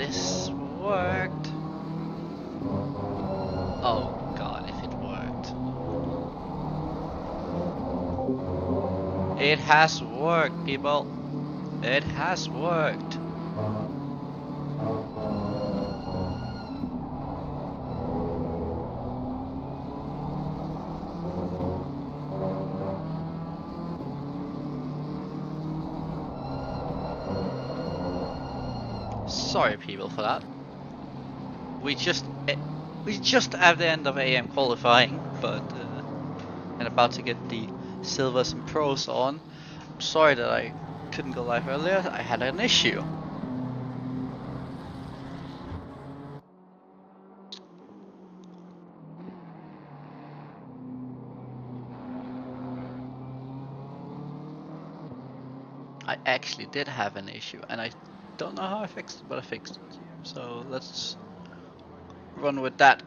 this worked. Oh god, if it worked. It has worked, people. It has worked. Sorry people for that. We just at the end of AM qualifying, but and about to get the silvers and pros on. I'm sorry that I couldn't go live earlier. I had an issue. I actually did have an issue, and I don't know how I fixed it, but I fixed it. So let's run with that.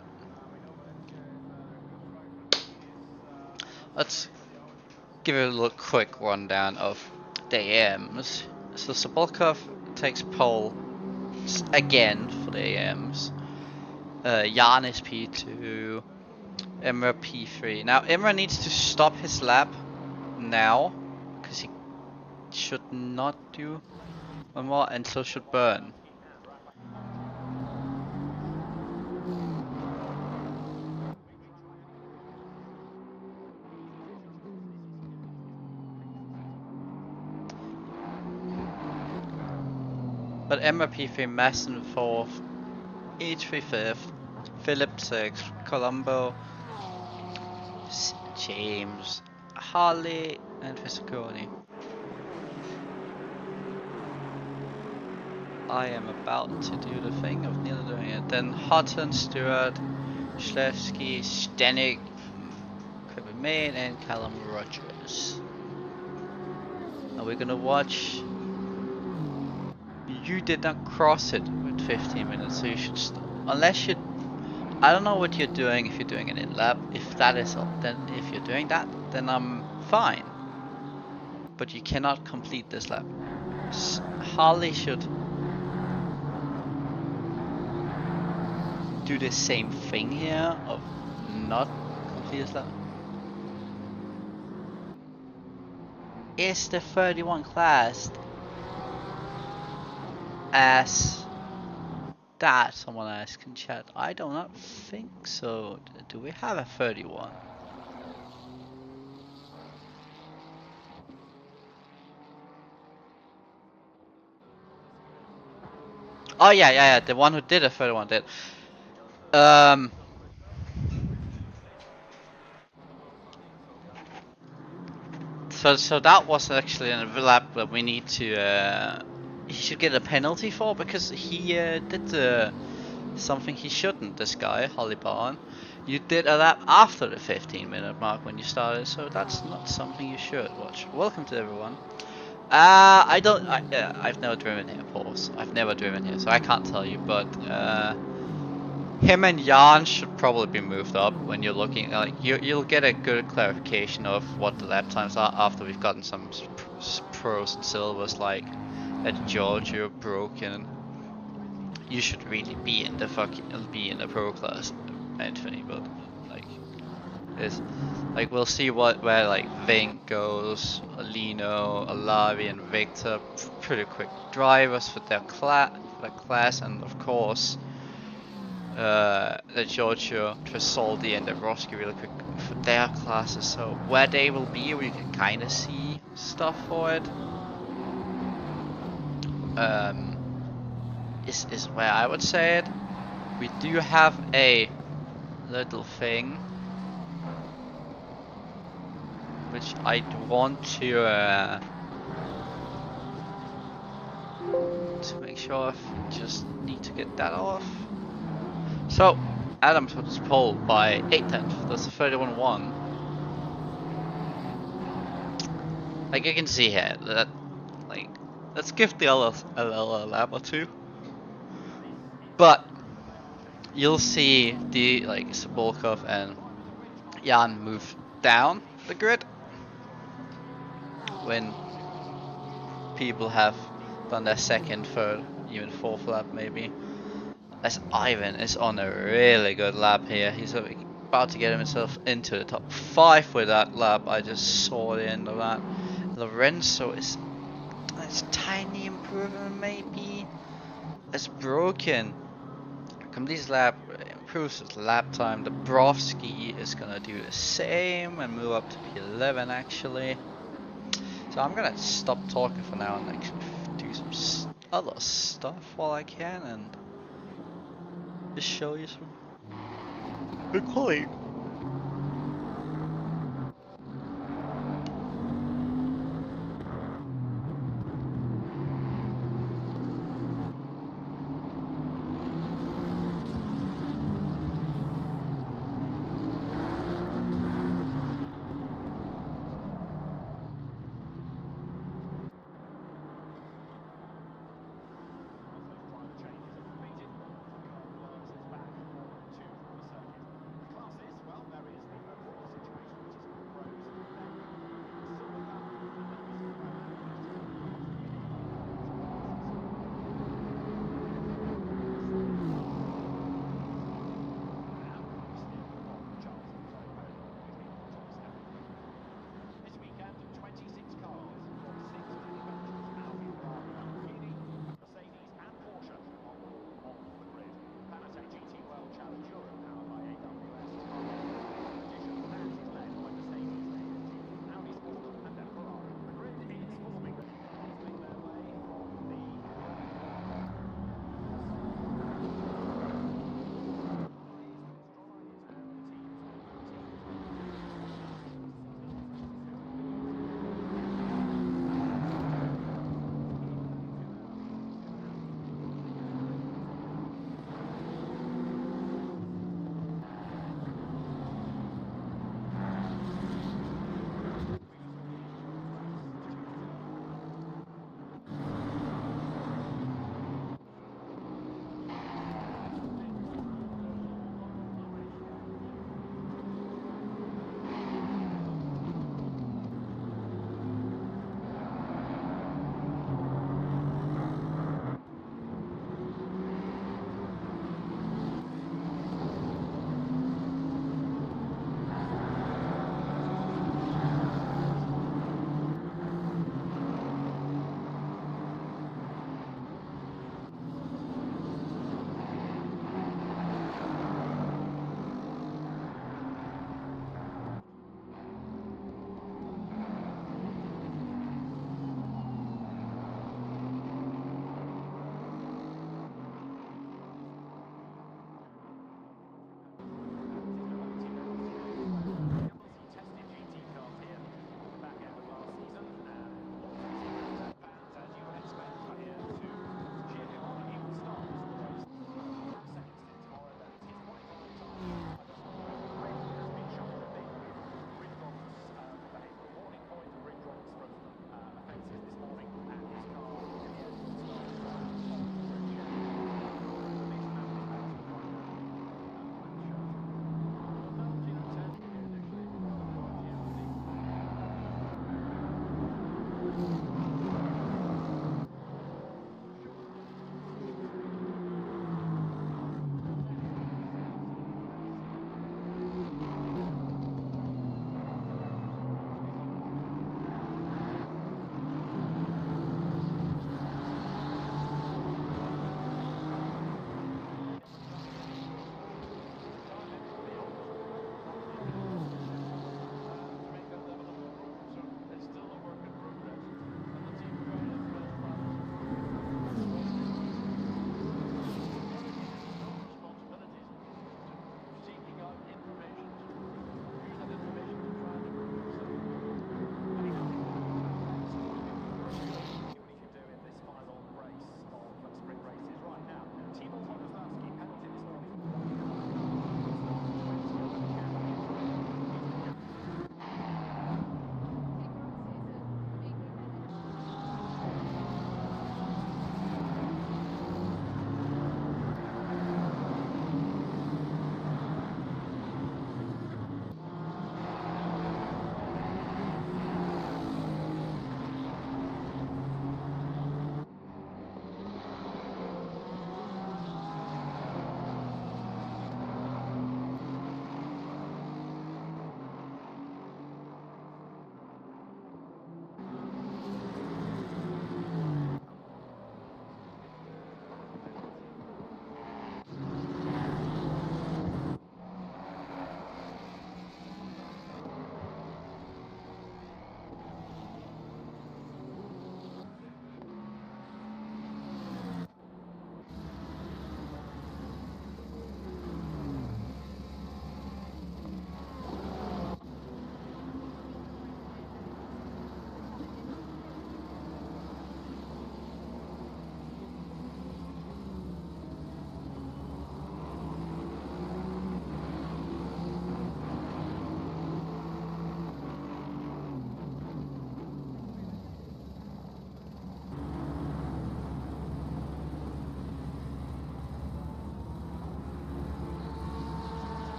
Let's give it a little quick rundown of the AMs. So Sobolkov takes pole again for the AMs. Jan is P2, Emre P3. Now Emre needs to stop his lap now, because he should not do one more, and so should Burn. But Emma P3, Masson 4th, E3 5th, Philip 6th, Colombo, James, Harley, and Fisiconi. I am about to do the thing of nearly doing it. Then Houghton, Stewart, Schlevsky, Stanek, Kirby Main, and Callum Rogers. Now we're gonna watch. You did not cross it with 15 minutes, so you should unless you, I don't know what you're doing if you're doing an in-lap. If that is all, then if you're doing that, then I'm fine. But you cannot complete this lap. Harley should do the same thing here of not complete this lap. Is the 31 class as that? Someone asked in chat. I do not think so. Do we have a 31? Oh yeah, the one who did a 31 did. So that was actually a lap that we need to. He should get a penalty for, because he did something he shouldn't. This guy, Holly Barn, you did a lap after the 15-minute mark when you started, so that's not something you should watch. Welcome to everyone. I've never driven here, pause. I've never driven here, so I can't tell you, but him and Jan should probably be moved up when you're looking. Like you'll get a good clarification of what the lap times are after we've gotten some pros and silvers, like that Giorgio broken. You should really be in the pro class, Anthony. But like this, like we'll see where like Vink goes, Alino, Alavi, and Victor, pretty quick drivers for their class, and of course. The Giorgio, Tresoldi, and the Roski really quick for their classes. So where they will be, we can kind of see stuff for it. Is where I would say it. We do have a little thing which I want to make sure of. Just need to get that off. So, Adams put his pole by 8/10. That's a 31-1. Like you can see here, that like let's give the LL a lap or two. But you'll see the like Sobolkov and Jan move down the grid when people have done their second, third. even 4th lap maybe. As Ivan is on a really good lap here. He's about to get himself into the top 5 with that lap. I just saw the end of that. Lorenzo is a tiny improvement maybe. It's broken. Completes lap, improves his lap time. Dabrowski is gonna do the same and move up to P11 actually. So I'm gonna stop talking for now and actually do some other stuff while I can and just show you some good quality.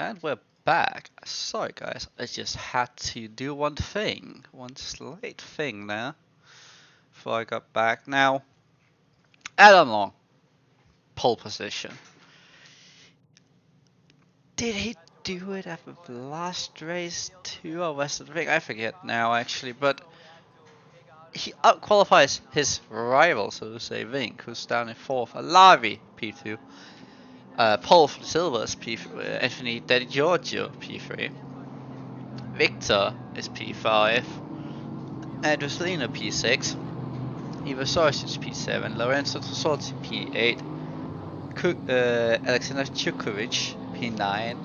And we're back. Sorry guys, I just had to do one slight thing there before I got back. Now, Adam Long, pole position. Did he do it at the last race too, or was it Vink? I forget now actually, but he outqualifies his rival, so to say, Vink, who's down in 4th. Alavi, P2. Paul for the Silvers, P3. Anthony Di Giorgio, P3. Victor is P5. Andrew Selena, P6. Ivo Sorsic, P7. Lorenzo Tosorti, P8. Alexander Chukovic, P9.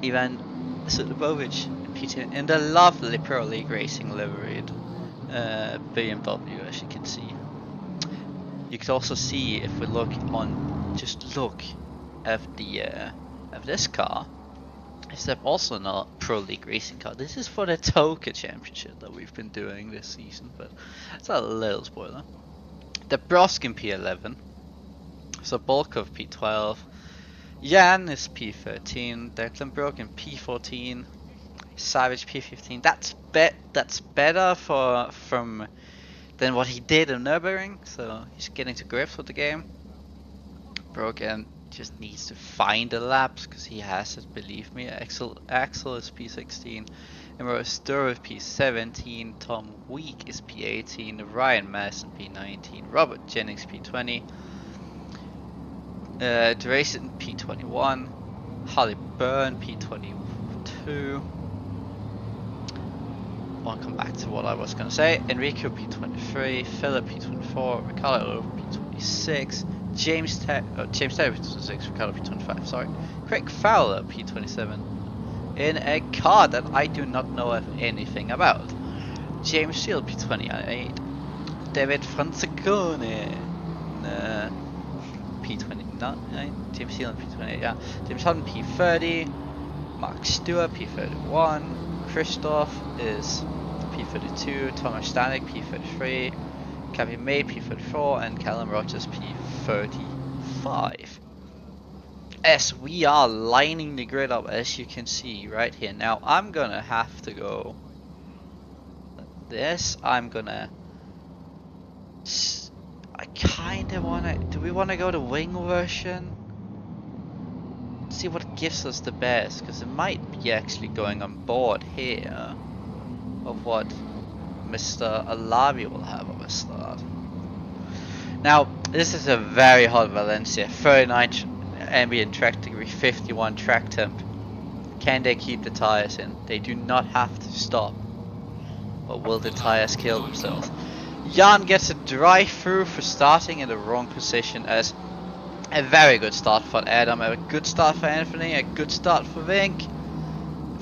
Ivan Sudobovic, P10. In the lovely Pro League Racing liveried BMW, as you can see. You can also see, if we look on, just look at the of this car, is there also not Pro League Racing car. This is for the Toka Championship that we've been doing this season, but it's a little spoiler. The Broskin P11, so Volkov P12, Jan is P13, Declan Broken P14, Savage P15. That's better than what he did in Nürburgring, so he's getting to grips with the game. Broken just needs to find the laps, because he has it, believe me. Axel is P16, Emre Sturr is P17, Tom Week is P18, Ryan Madison P19, Robert Jennings P20, Drayson P21, Holly Byrne P22. I'll come back to what I was going to say. Enrico P23, Philip P24, Ricardo P26, James Taylor P26, Ricardo P25, sorry. Craig Fowler P27, in a car that I do not know anything about. James Shield P28, David Francicone P29, James Shield P28, yeah. James Hutton P30, Mark Stewart P31, Christoph is P32, Thomas Stanek P33, Cappy May P34, and Callum Rogers P35. As we are lining the grid up, as you can see right here. Now I'm gonna have to go this. I kinda wanna, do we wanna go the wing version? See what gives us the best, because it might be actually going on board here of what Mr. Alavi will have of a start. Now, this is a very hot Valencia, 39 ambient track degree, 51 track temp. Can they keep the tires in? They do not have to stop. Or will the tires kill themselves? Jan gets a drive-through for starting in the wrong position, as a very good start for Adam, a good start for Anthony, a good start for Vink,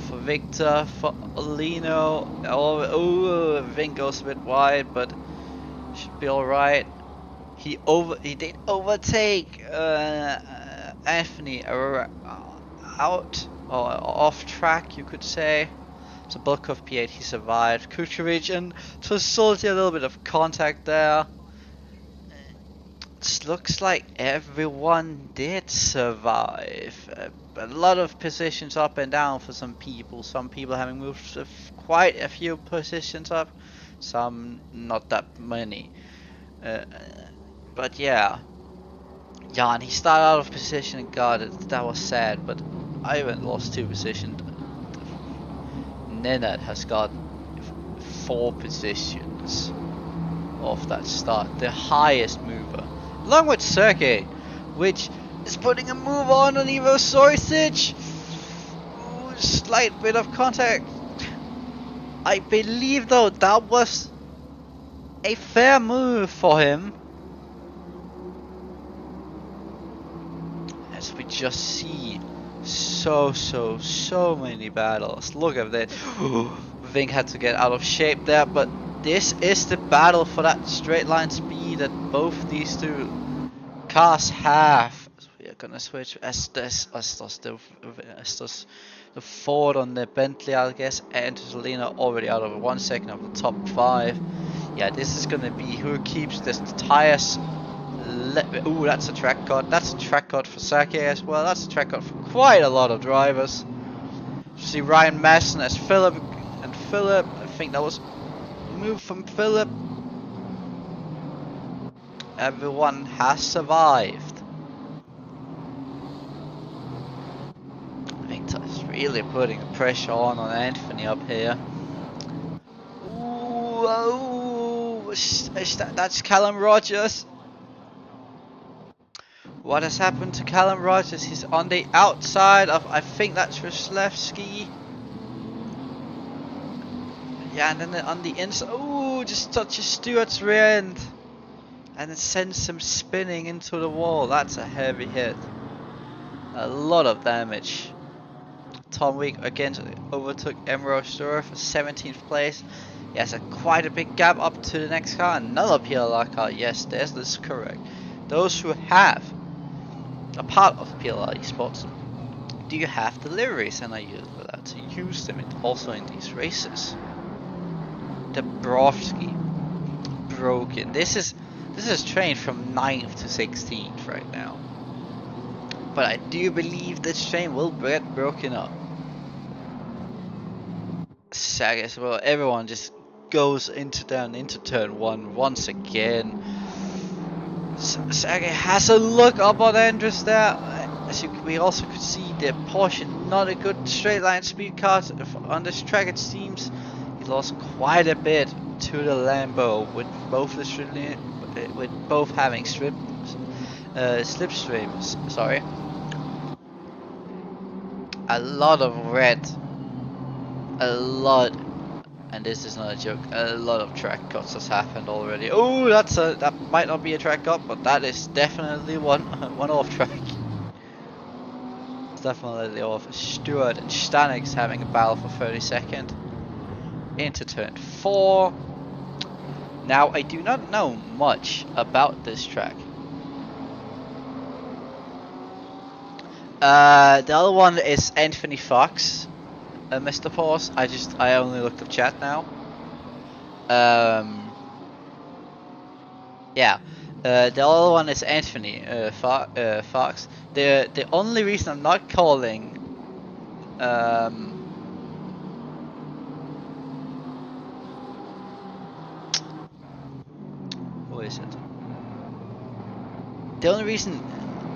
for Victor, for Olino. Oh, Vink goes a bit wide, but should be alright. He did overtake Anthony out, or off track, you could say. So Volkov P8, he survived. Kuchevic and Tosolti, a little bit of contact there. It looks like everyone did survive. A lot of positions up and down for some people. Some people having moved quite a few positions up, some not that many. But yeah, Jan, he started out of position and got it. That was sad, but Ivan lost 2 positions. Nenad has got 4 positions off that start, the highest mover. Along with Sergey, which is putting a move on Ivo Sorsic. Slight bit of contact. I believe though that was a fair move for him. As we just see so many battles. Look at that. Vink had to get out of shape there, but this is the battle for that straight line speed that both these 2 cars have. So we are gonna switch Estes, the Ford on the Bentley, I guess, and Selena already out of 1 second of the top 5. Yeah, this is gonna be who keeps the tires Ooh, that's a track cut. That's a track cut for Sake as well. That's a track cut for quite a lot of drivers. You see Ryan Masson as Philip, and Philip, I think that was a move from Philip. Everyone has survived. Victor's really putting the pressure on Anthony up here. Ooh, oh, that's Callum Rogers. What has happened to Callum Rogers? He's on the outside of, I think that's Ruslevsky. Yeah, and then on the inside, ooh, just touches Stewart's rear end. And it sends him spinning into the wall. That's a heavy hit. A lot of damage. Tom Week again overtook Emro Stur for 17th place. He has quite a big gap up to the next car. Another PLR car. Yes, this is correct. Those who have a part of PLR esports, do you have deliveries, and are you allowed to use them also in these races? Dabrowski broken. This is trained from 9th to 16th right now. But I do believe this train will get broken up. Sag as well. Everyone just goes into turn 1 once again. Sage has a look up on Andres there. As we also could see, the Porsche not a good straight line speed car on this track. It seems he lost quite a bit to the Lambo with both having slipstreams. Sorry, a lot of red, a lot. And this is not a joke. A lot of track cuts has happened already. Oh, that might not be a track cut, but that is definitely one off track. It's definitely off. Stewart and Stanix having a battle for 32nd into turn 4. Now I do not know much about this track. The other one is Anthony Fox. Mr. Pause. I only looked up chat now. Yeah. The other one is Anthony Fox. The only reason I'm not calling who is it? The only reason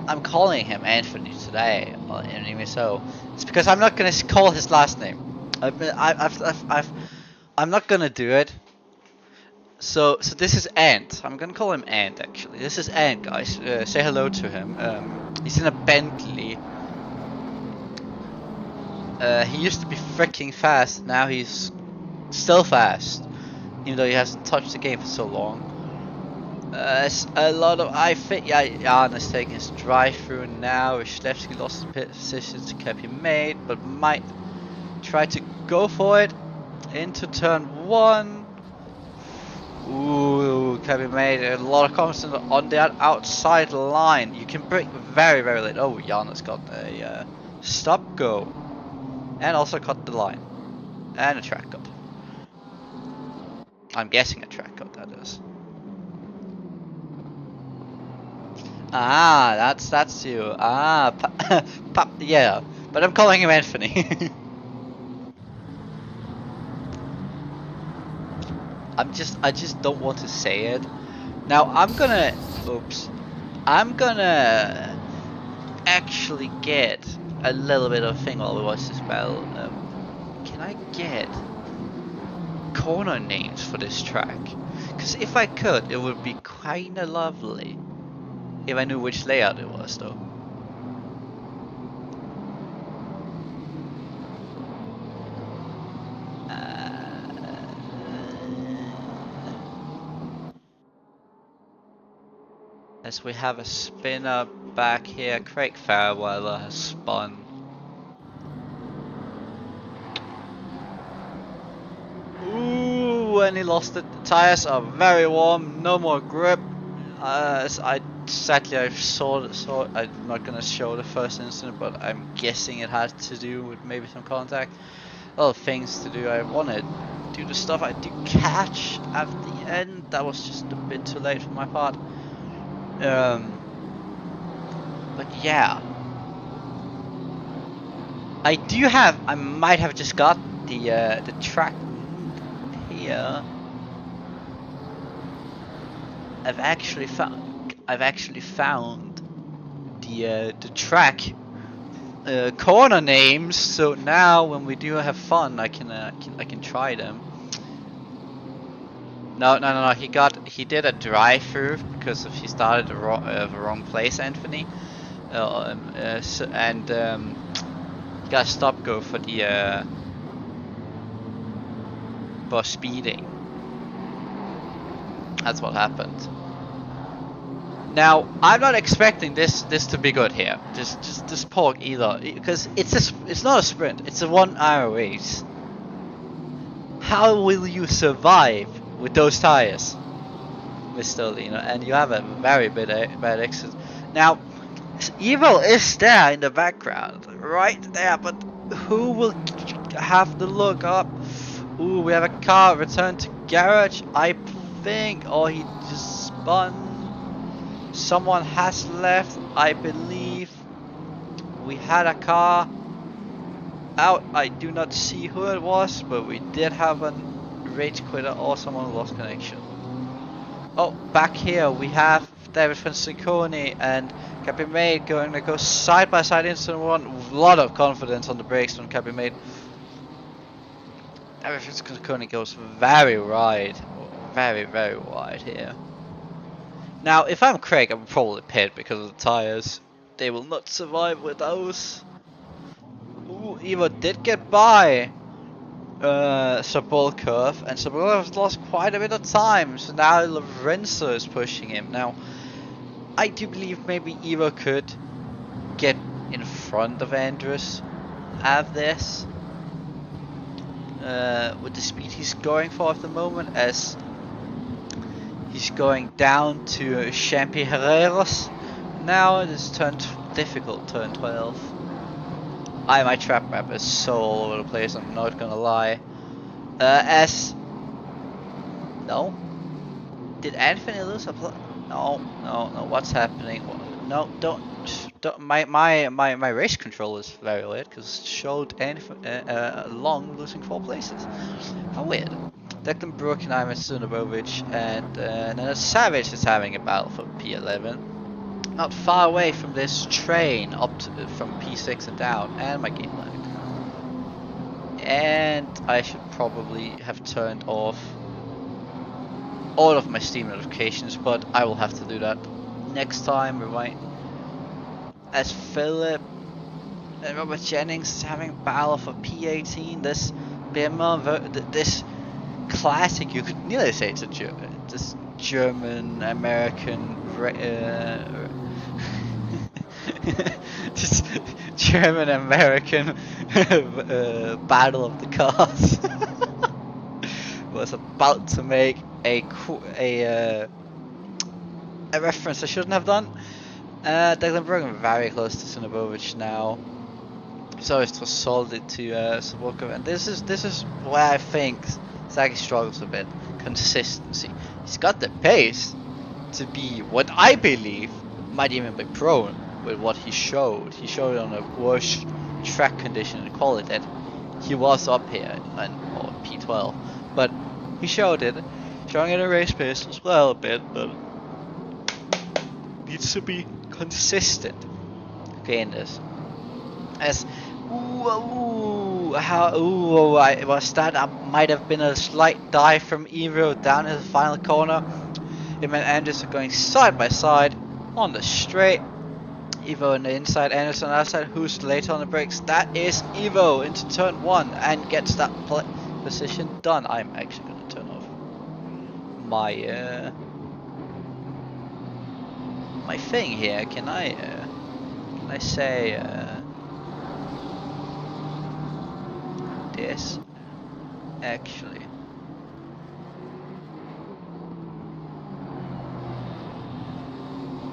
I'm calling him Anthony today, anyway, so it's because I'm not gonna call his last name. I'm not gonna do it. So this is Ant. I'm gonna call him Ant actually. This is Ant, guys. Say hello to him. He's in a Bentley. He used to be freaking fast. Now he's still fast, even though he hasn't touched the game for so long. It's a lot of Jan is taking his drive through now. Ruslevsky lost his position to Cappy made, but might try to go for it into turn 1. Ooh, Cappy made a lot of confidence on that outside line. You can break very, very late. Oh, Jan has got a stop go and also cut the line and a track cut. I'm guessing a track cut, that is. Ah, that's you. Ah, yeah. But I'm calling him Anthony. I just don't want to say it. Now I'm gonna actually get a little bit of thing while we watch this battle. Can I get corner names for this track? Because if I could, it would be kinda lovely. If I knew which layout it was, though. As we have a spinner back here, Craig Fairweather has spun. Ooh, and he lost it. The tires are very warm, no more grip. Sadly, I saw. I'm not gonna show the first incident, but I'm guessing it had to do with maybe some contact. Other things to do. I want to do the stuff I do catch at the end. That was just a bit too late for my part. But yeah, I might have just got the track here. I've actually found the track corner names. So now when we do have fun, I can try them. No. He did a drive-through because he started the wrong place, Anthony. He got a stop go for the for speeding. That's what happened. Now I'm not expecting this to be good here. Just this pork either, because it's not a sprint. It's a 1 hour race. How will you survive with those tires, Mr. Lino? And you have a very bad exit. Now, Evil is there in the background, right there, but who will have to look up? Ooh, we have a car return to garage, I think, or he just spun. Someone has left, I believe. We had a car out. I do not see who it was, but we did have a rage quitter or someone lost connection. Oh, back here we have David Franciconi and Capimate going to go side by side into one. A lot of confidence on the brakes from Capimate. David Franciconi goes very wide, very wide here. Now, if I'm Craig, I would probably pit because of the tires. They will not survive with those. Ooh, Evo did get by Sabulkov, and Sabulkov has lost quite a bit of time, so now Lorenzo is pushing him. Now, I do believe maybe Evo could get in front of Andrus at this with the speed he's going for at the moment, as he's going down to Champi Herreros. Now it is difficult, turn 12. My trap map is so all over the place, I'm not gonna lie. No? Did Anthony lose a No, what's happening? No, don't my race control is very weird, because it showed Long losing 4 places. How weird. Declan Brook and Ivan Sunovovic and then Savage is having a battle for P11. Not far away from this train, up to, from P6 and down, and my game lagged. And I should probably have turned off all of my Steam notifications, but I will have to do that next time, right? As Philip and Robert Jennings is having a battle for P18, this this classic, you could nearly say it's a this German American just German American battle of the cars. Was about to make a reference I shouldn't have done. Declan Brogan very close to Sunovovic now, so it was solded to Sabulkov, and this is where I think Zaki struggles a bit. Consistency. He's got the pace to be what I believe might even be prone with what he showed. He showed on a worse track condition and quality that he was up here on P12, but he showed it, showing it a race pace as well a bit, but needs to be consistent. Okay, in this, as that might have been a slight dive from Evo down in the final corner. Him and Anders are going side by side on the straight. Evo on the inside, Anders on the outside. Who's later on the brakes? That is Evo into turn 1 and gets that position done. I'm actually going to turn off my thing here. Can I say this actually?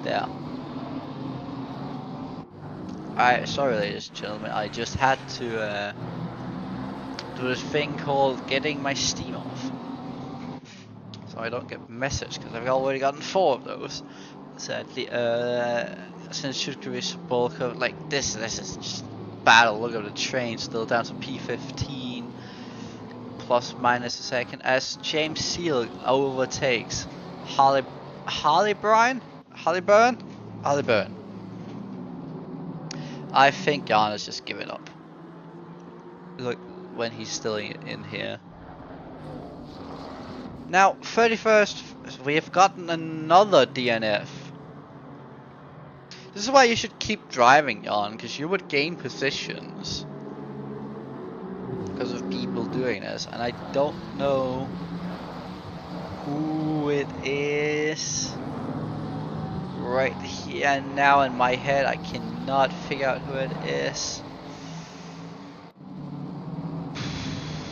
There. Sorry ladies and gentlemen, I just had to do this thing called getting my Steam off, so I don't get message, because I've already gotten 4 of those. sadly. Since should be bulk of like this is just battle. Look at the train still down to P15 plus minus a second as James Seal overtakes Hollyburn. I think Jan is just giving up. Look when he's still in here. Now 31st, we have gotten another DNF. This is why you should keep driving, Jan, because you would gain positions because of people doing this, and I don't know who it is right here now in my head. I cannot figure out who it is.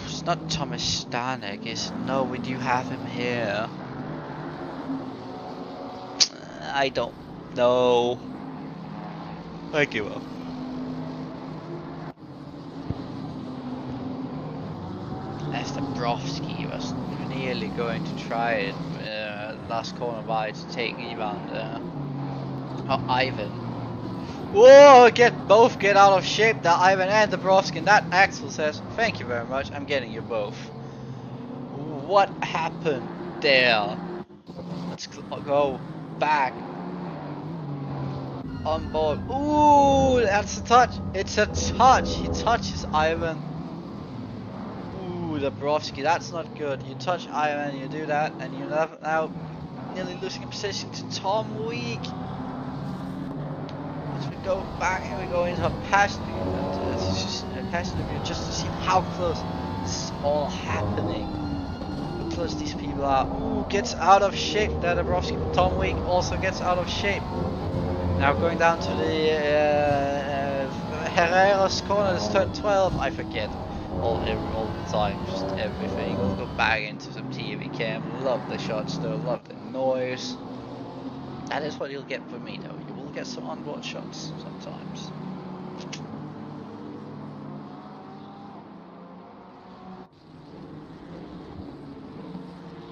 It's not Thomas Stanek, is it? No, we do have him here. I don't know. I give up. As Dabrowski was nearly going to try it last corner by to take Ivan. Whoa! Both get out of shape. That Ivan and Dabrowski. And that Axel says, "Thank you very much. I'm getting you both." What happened there? Let's go back. On board. Ooh, that's a touch. It's a touch. He touches Ivan. Ooh, Dabrowski, that's not good. You touch Ivan, you do that, and you're now nearly losing a position to Tom Week. As we go back and we go into a passenger view just to see how close this is all happening. How close these people are. Ooh, gets out of shape. That Dabrowski. Tom Week also gets out of shape. Now going down to the Herrera's corner, this turn 12, I forget all the time, just everything. We'll go back into some TV cam. Love the shots though, love the noise. That is what you'll get from me though. You will get some onboard shots sometimes.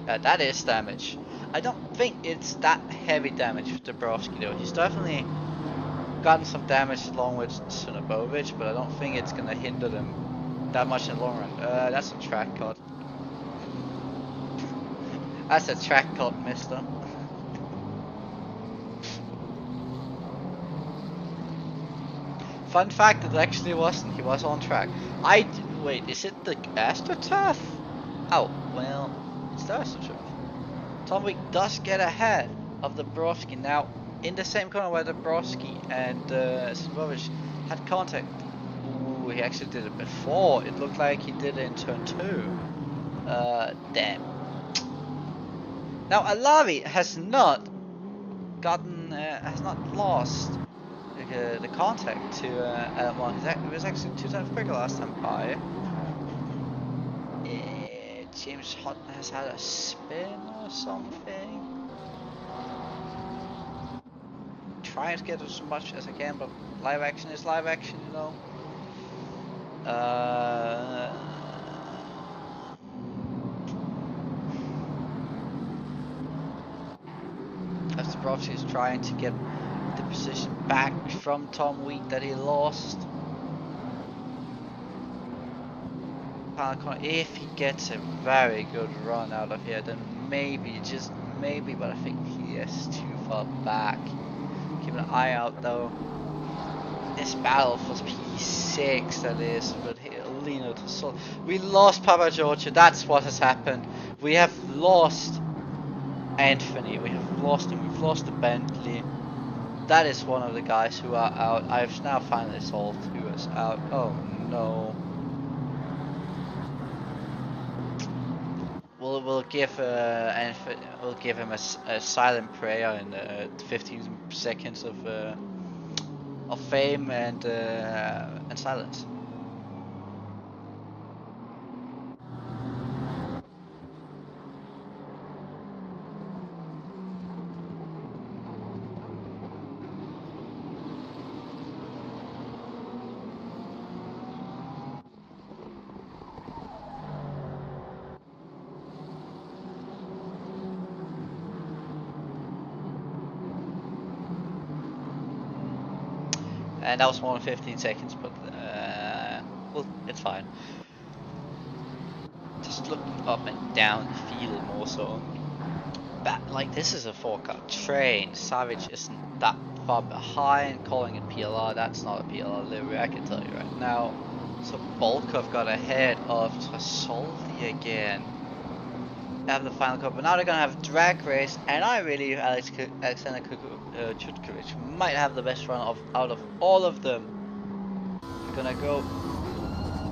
That is damage. I don't think it's that heavy damage for Dabrowski though. He's definitely gotten some damage along with Sunabovic, but I don't think it's gonna hinder them that much in the long run. That's a track cut. That's a track cut, mister. Fun fact, it actually wasn't. He was on track. Wait, is it the AstroTurf? Oh, well, it's the AstroTurf. Tom Wick does get ahead of Dabrowski now in the same corner where Dabrowski and Subovic had contact. Ooh, he actually did it before. It looked like he did it in turn 2. Damn. Now Alavi has not lost the contact to L1. He was actually 2 times quicker last time by. James Hunt has had a spin or something. Trying to get as much as I can, but live action is live action, you know. As Dabrowski is trying to get the position back from Tom Wheat that he lost. If he gets a very good run out of here, then maybe, just maybe, but I think he is too far back. Keep an eye out though. This battle for P6 that is, but Lino to Sol. We lost Papa Georgia, that's what has happened. We have lost Anthony, we have lost him, we've lost the Bentley. That is one of the guys who are out. I've now finally solved who is out. Oh no. We'll give him a silent prayer in 15 seconds of fame and silence. And that was more than 15 seconds, but well, it's fine. Just look up and down the field more so. But like, this is a 4-car train. Savage isn't that far behind. Calling it PLR, that's not a PLR livery, I can tell you right now. So Volkov got ahead of Trasoldi again. Have the final car, but now they're gonna have a drag race, and I really, Alexander Chutkovich might have the best run out of all of them. We're gonna go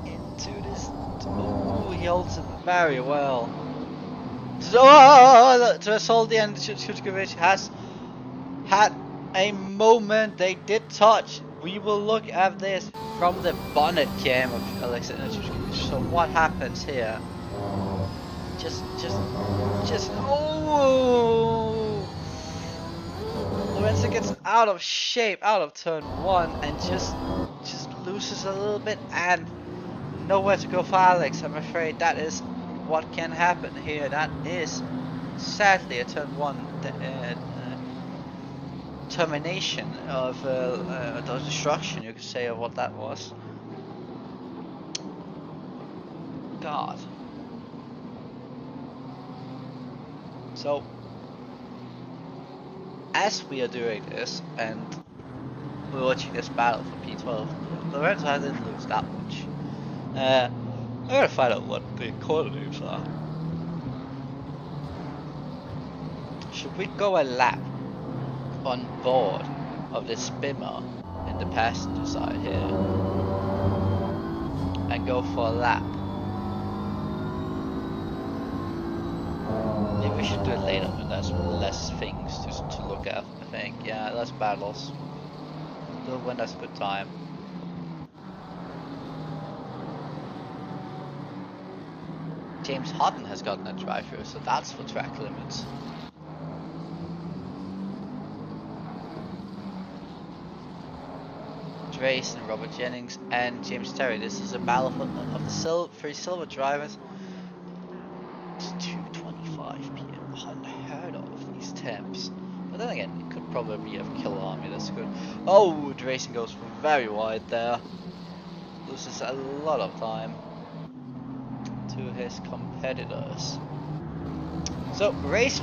into this. Oh, he holds it very well. Oh, Trasoldi and Chutkovich has had a moment. They did touch. We will look at this from the bonnet cam of Alexander Chutkovich. So what happens here? Just oh! Lorenzo gets out of shape, out of turn 1, and just loses a little bit, and nowhere to go for Alex. I'm afraid that is what can happen here. That is sadly a turn 1 termination of the destruction, you could say, of what that was. God. So, as we are doing this, and we're watching this battle for P12, Lorenzo hasn't lose that much. I'm gonna find out what the coordinates are. Should we go a lap on board of this spimmer in the passenger side here, and go for a lap? Maybe we should do it later when there's less things to look at, I think. Yeah, less battles. Do it when there's a good time. James Hutton has gotten a drive-through, so that's for track limits. Drace and Robert Jennings and James Tyre. This is a battle of the three silver drivers. It's 2:25 PM. Unheard of, these temps. But then again, it could probably be a killer army. That's good. Oh, Drayson goes very wide there. Loses a lot of time to his competitors. So race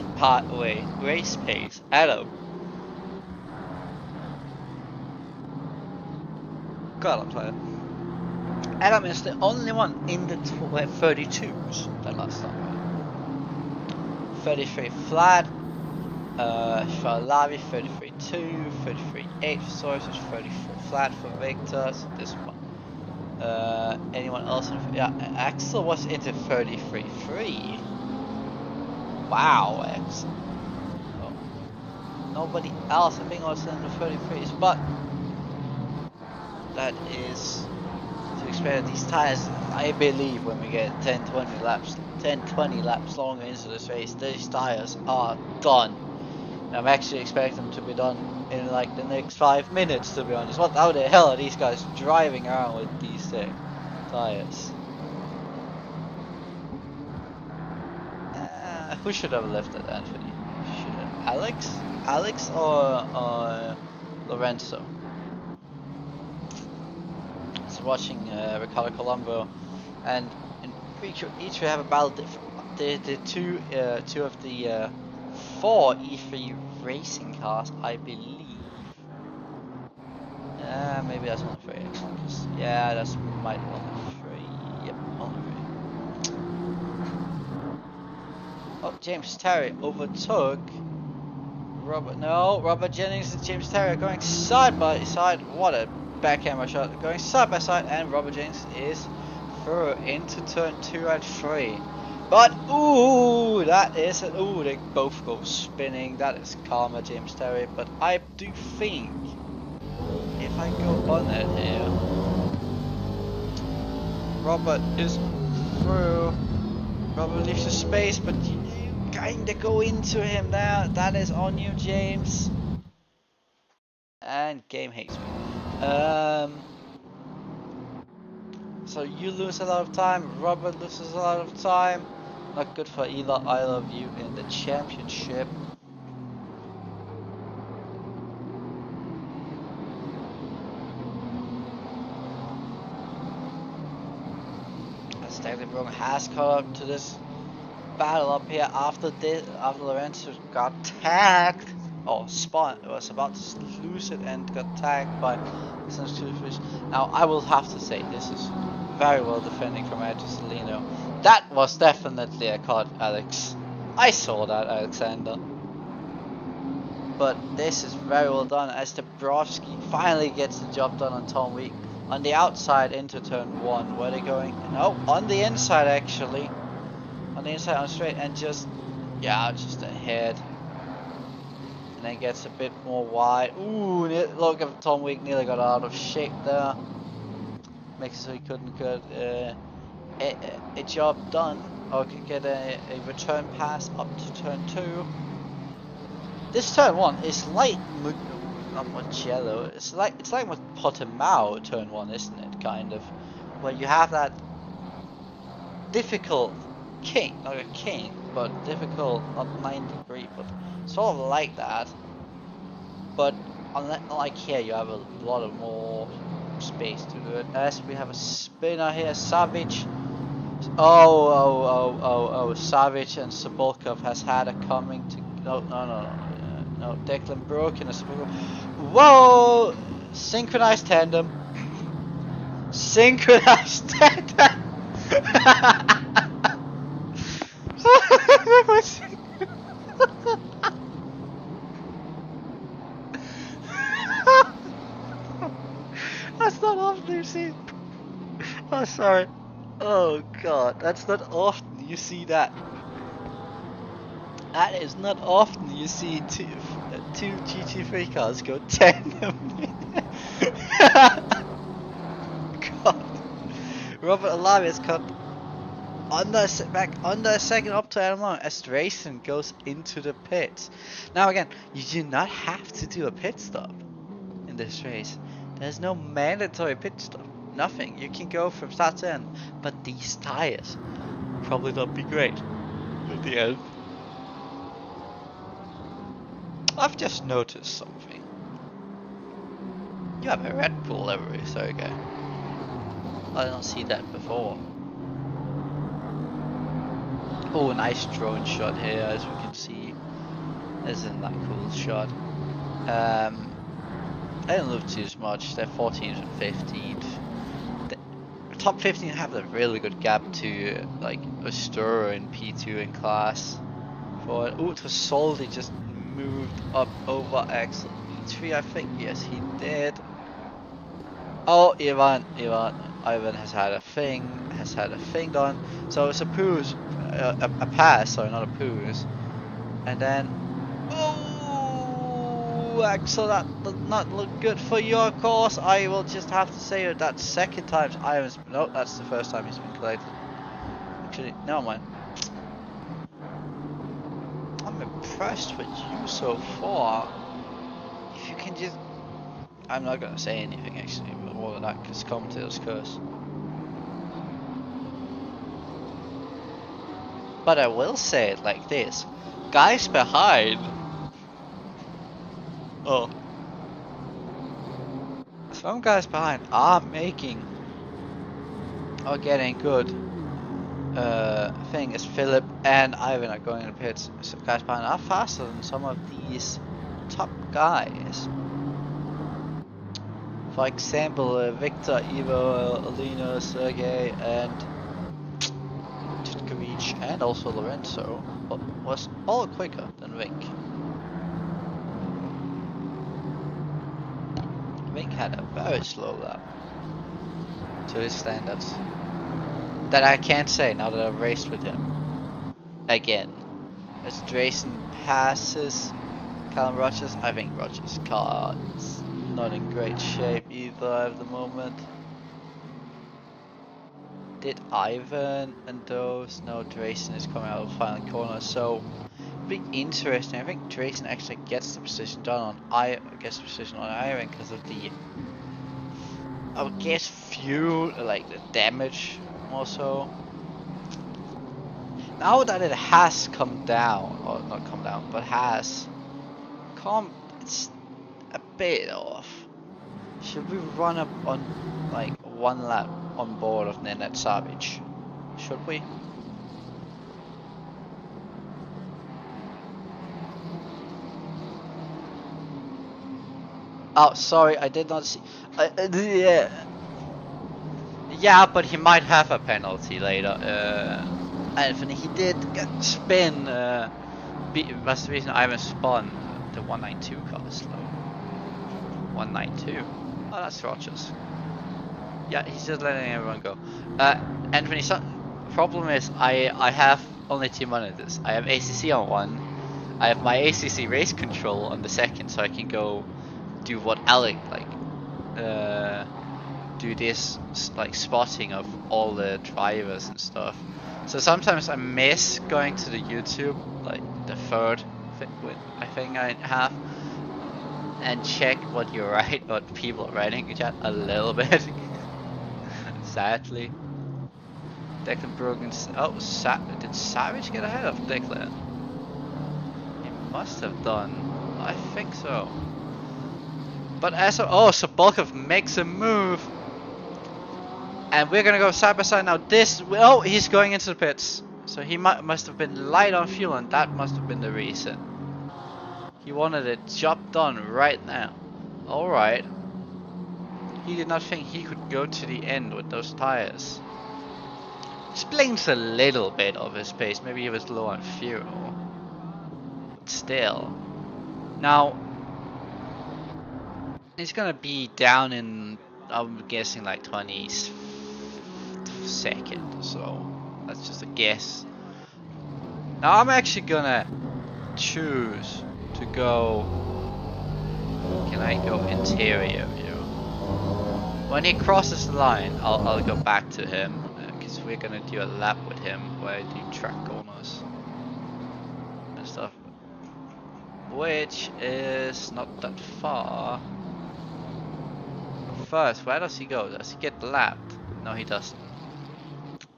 pace. Adam. God, I'm tired. Adam is the only one in the 32s that last time. 33 flat. Shalavi 33.2, 33.8 for Sources, 34 flat for Victor. So this one. Anyone else? Yeah, Axel was into 33.3. Wow, Axel. Oh. Nobody else, I think, was in the 33s, but that is to expect these tires. I believe when we get 10-20 laps longer into this race, these tires are done. I'm actually expecting them to be done in like the next 5 minutes, to be honest. What how the hell are these guys driving around with these tires? Who should have lifted Anthony? Alex or Lorenzo? So watching Ricardo Colombo, and each we have about the two of the 4 E3 racing cars, I believe. Maybe that's only 3 actually. Yeah, that's might be only 3. Yep, only 3. Oh, James Tyre overtook Robert Jennings and James Tyre going side by side. What a back camera shot. Going side by side, and Robert Jennings is through into turn 2 and 3. But ooh, that is it. Ooh, they both go spinning. That is karma, James Tyre. But I do think if I go on it here, Robert is through. Robert leaves the space, but you kinda go into him there. That is on you, James. And game hates me. So you lose a lot of time. Robert loses a lot of time. Not good for either of you in the championship. Stanley Brogan has caught up to this battle up here after Lorenzo got tagged or spun, was about to lose it and got tagged by Sense to the Fish. Now I will have to say this is very well defending from Salino. That was definitely a cut, Alex. I saw that, Alexander. But this is very well done as Dabrowski finally gets the job done on Tom Week. On the outside into turn 1, where they're going? No, on the inside actually. On the inside on straight and just ahead. And then gets a bit more wide. Ooh, look at Tom Week nearly got out of shape there. Makes it so he couldn't get a job done. Or could get a return pass up to turn 2. This turn 1 is like not Mugello. It's like with Portimao turn 1, isn't it? Kind of, where you have that difficult kink, not a kink, but difficult, not 9°, but sort of like that. But unlike here, you have a lot of more space to do it. As we have a spinner here, Savage. Oh, Savage and Sobolkov has had a coming to. No, Declan broken as whoa! Synchronized tandem. Synchronized tandem. That's not often you see. Oh, sorry. Oh god, that's not often you see that. That is not often you see two GT3 cars go tandem. God. Robert Alavia's cut back under a second up to L1 as Drayson goes into the pits. Now again, you do not have to do a pit stop in this race. There's no mandatory pit stop. Nothing. You can go from start to end. But these tires probably not be great at the end. I've just noticed something. You have a Red Bull livery, so okay. I don't see that before. Oh, nice drone shot here, as we can see. Isn't that cool shot? I don't look too much. They're 14th and 15th. The top 15 have a really good gap to like Ostura in P2 in class. For it. Oh, Tosoldi just moved up over Axel E3, I think. Yes, he did. Oh, Ivan has had a thing done. So it's a poos, a pass. Sorry, not a poos. And then, oh, Axel, that does not look good for your course. I will just have to say that second time Ivan's. No, that's the first time he's been collected. Actually, never mind. I'm impressed with you so far. If you can just... I'm not gonna say anything actually, but more than that, because commentators curse. But I will say it like this. Guys behind... Oh. Some guys behind are making... or getting good... thing is Philip and Ivan are going in the pits. So guys behind are faster than some of these top guys. For example, Victor, Ivo, Alina, Sergey, and Tutkovich, and also Lorenzo was all quicker than Vink. Vink had a very slow lap to his standards. That I can't say now that I've raced with him again. As Drayson passes Callum Rogers, I think Rogers' car is not in great shape either at the moment. Did Ivan and those? No, Drayson is coming out of the final corner, so be interesting. I think Drayson actually gets the position done on Ivan because of the, I would guess, fuel, like the damage. Also, now that it has come down, or not come down, but has come, it's a bit off. Should we run up on like one lap on board of Nenad Savage? Should we? Oh, sorry, I did not see. Yeah. Yeah, but he might have a penalty later. Anthony, he did get spin. That's the reason I haven't spun the 192 car slow. 192. Oh, that's Rogers. Yeah, he's just letting everyone go. Anthony, problem is I have only 2 monitors. I have ACC on one. I have my ACC race control on the second, so I can go do what Alec do this like spotting of all the drivers and stuff. So sometimes I miss going to the YouTube, like the third I think I have, and check what you write, what people are writing in chat a little bit. Sadly. Declan Brogan. Oh, did Savage get ahead of Declan? He must have done. I think so. But as so Bulkov makes a move, and we're gonna go side by side now. He's going into the pits, so he must have been light on fuel, and that must have been the reason. He wanted a job done right now. All right. He did not think he could go to the end with those tires. Explains a little bit of his pace. Maybe he was low on fuel, but still. Now he's gonna be down in, I'm guessing, like 20 seconds. So that's just a guess. Now I'm actually gonna choose to go. Can I go interior view? When he crosses the line, I'll go back to him, because we're gonna do a lap with him where I do track corners and stuff, which is not that far. First, where does he go? Does he get lapped? No, he doesn't.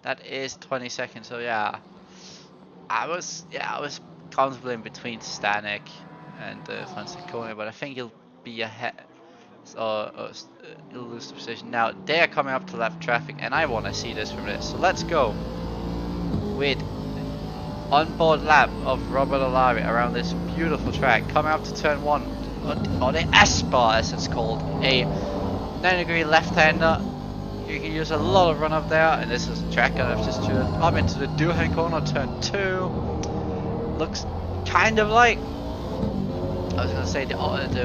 That is 20 seconds. So yeah, I was contemplating between Stanek and Francione, but I think he'll be ahead. He'll lose the position. Now they are coming up to lap traffic, and I want to see this from this. So let's go with onboard lap of Robert Olari around this beautiful track, coming up to turn 1, or the S-bar as it's called, a 90-degree left-hander. You can use a lot of run up there, and this is a track that I've just turned up into the Duhan corner, turn 2. Looks kind of like, I was gonna say the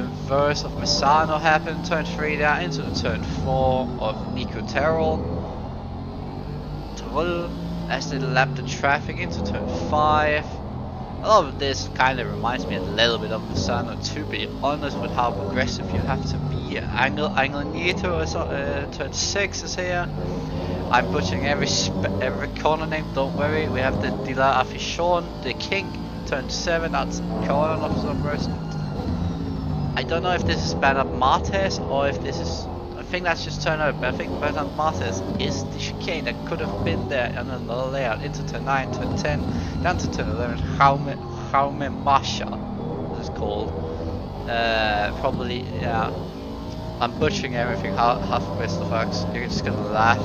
reverse of Misano happened, turn 3 there, into the turn 4 of Nico Terrell. As they lap the traffic into turn 5. A lot of this kind of reminds me a little bit of Misano, to be honest, with how aggressive you have to be. Angle Nito is turn 6 is here. I'm butchering every corner name, don't worry. We have the Dila Affichon, the King, turn 7, that's corner for some reason. I don't know if this is Bernard Martes or if this is, I think that's just turn out, but I think Bernard Martes is the chicane that could have been there on another layout, into turn 9, turn 10, down to turn 11, Jaume Masha, it's called. Probably, yeah. I'm butchering everything, half of Mr. Fox, you're just gonna laugh.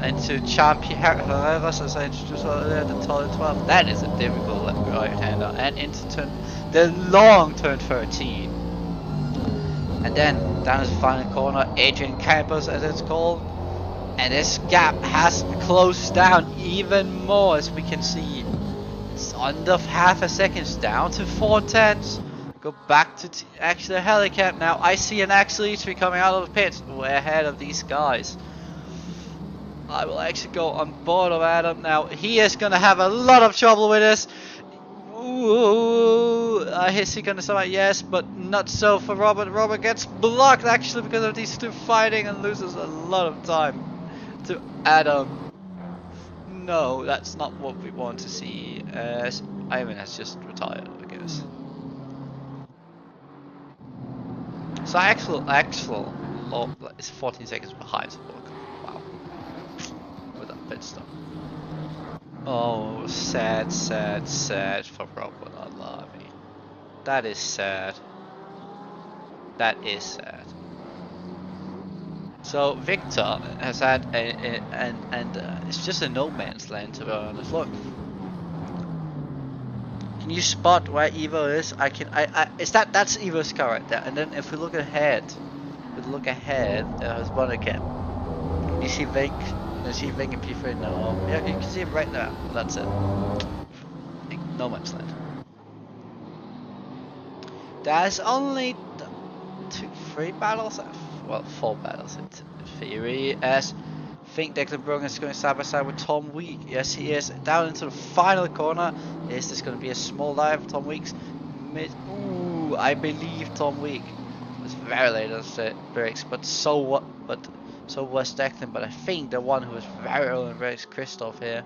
And to Champion Herreras, as I introduced earlier, the Total 12, that is a difficult right-hander. And into the long turn 13. And then down to the final corner, Adrian Campos as it's called. And this gap has closed down even more, as we can see. It's under half a second, down to 4/10. Go back to actually a helicap now. I see an Axel E3 coming out of the pits. We're ahead of these guys. I will actually go on board of Adam now. He is going to have a lot of trouble with this. Ooh, is he going to survive? Yes, but not so for Robert. Robert gets blocked actually because of these two fighting and loses a lot of time to Adam. No, that's not what we want to see. Ivan has just retired, I guess. So Axel is 14 seconds behind Spock. Wow. With that pit stop. Oh, sad for Robert Alavi. That is sad. That is sad. So Victor has had it's just a no man's land, to be honest. Look, can you spot where Evo is? Is that's Evo's car right there. And then if we look ahead, there's one again. You see Vink? You see Vink and P3? No. Yeah, you can see him right there. That's it. No man's land. There's only 3 battles? Well, 4 battles in theory, as I think Declan Brogan is going side by side with Tom Week. Yes, he is. Down into the final corner. Is this going to be a small dive? Tom Week's mid. Ooh, I believe Tom Week was very late on the brakes, but so what? But so was Declan. But I think the one who was very early on brakes, Christoph here,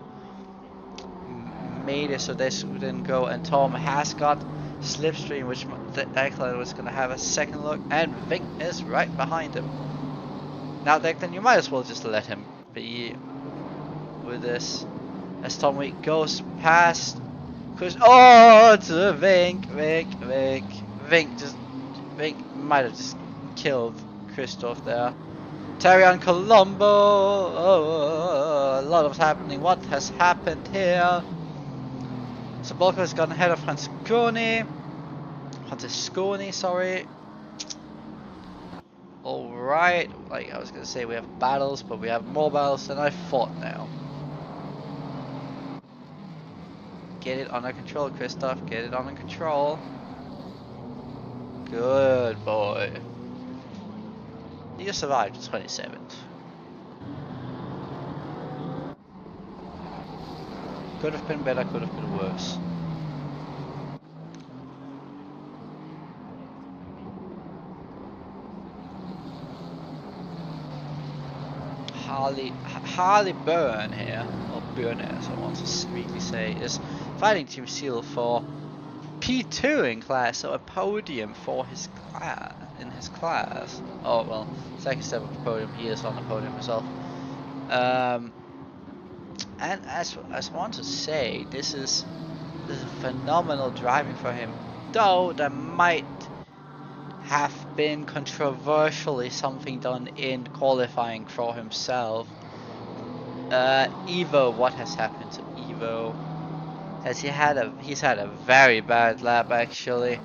made it so this didn't go. And Tom has got slipstream, which Declan was going to have a second look, and Vic is right behind him. Now Declan, you might as well just let him be with this, as Tom Week goes past, cause to Vink might have just killed Christoph there. Tyre on Colombo, a lot of happening. What has happened here? Sabolka has gone ahead of Francesconi, sorry. Alright, like I was gonna say, we have battles, but we have more battles than I thought now. Get it under control, Christoph, get it under control. Good boy. You survived 27th. Could have been better, could have been worse. Harley Byrne here, or Byrne as I want to really say, is fighting Team Seal for P2 in class, so a podium for his class, Oh well, second step of the podium, he is on the podium himself. And as I want to say, this is phenomenal driving for him, though there might have been controversially something done in qualifying for himself. Evo, what has happened to Evo? He's had a very bad lap actually.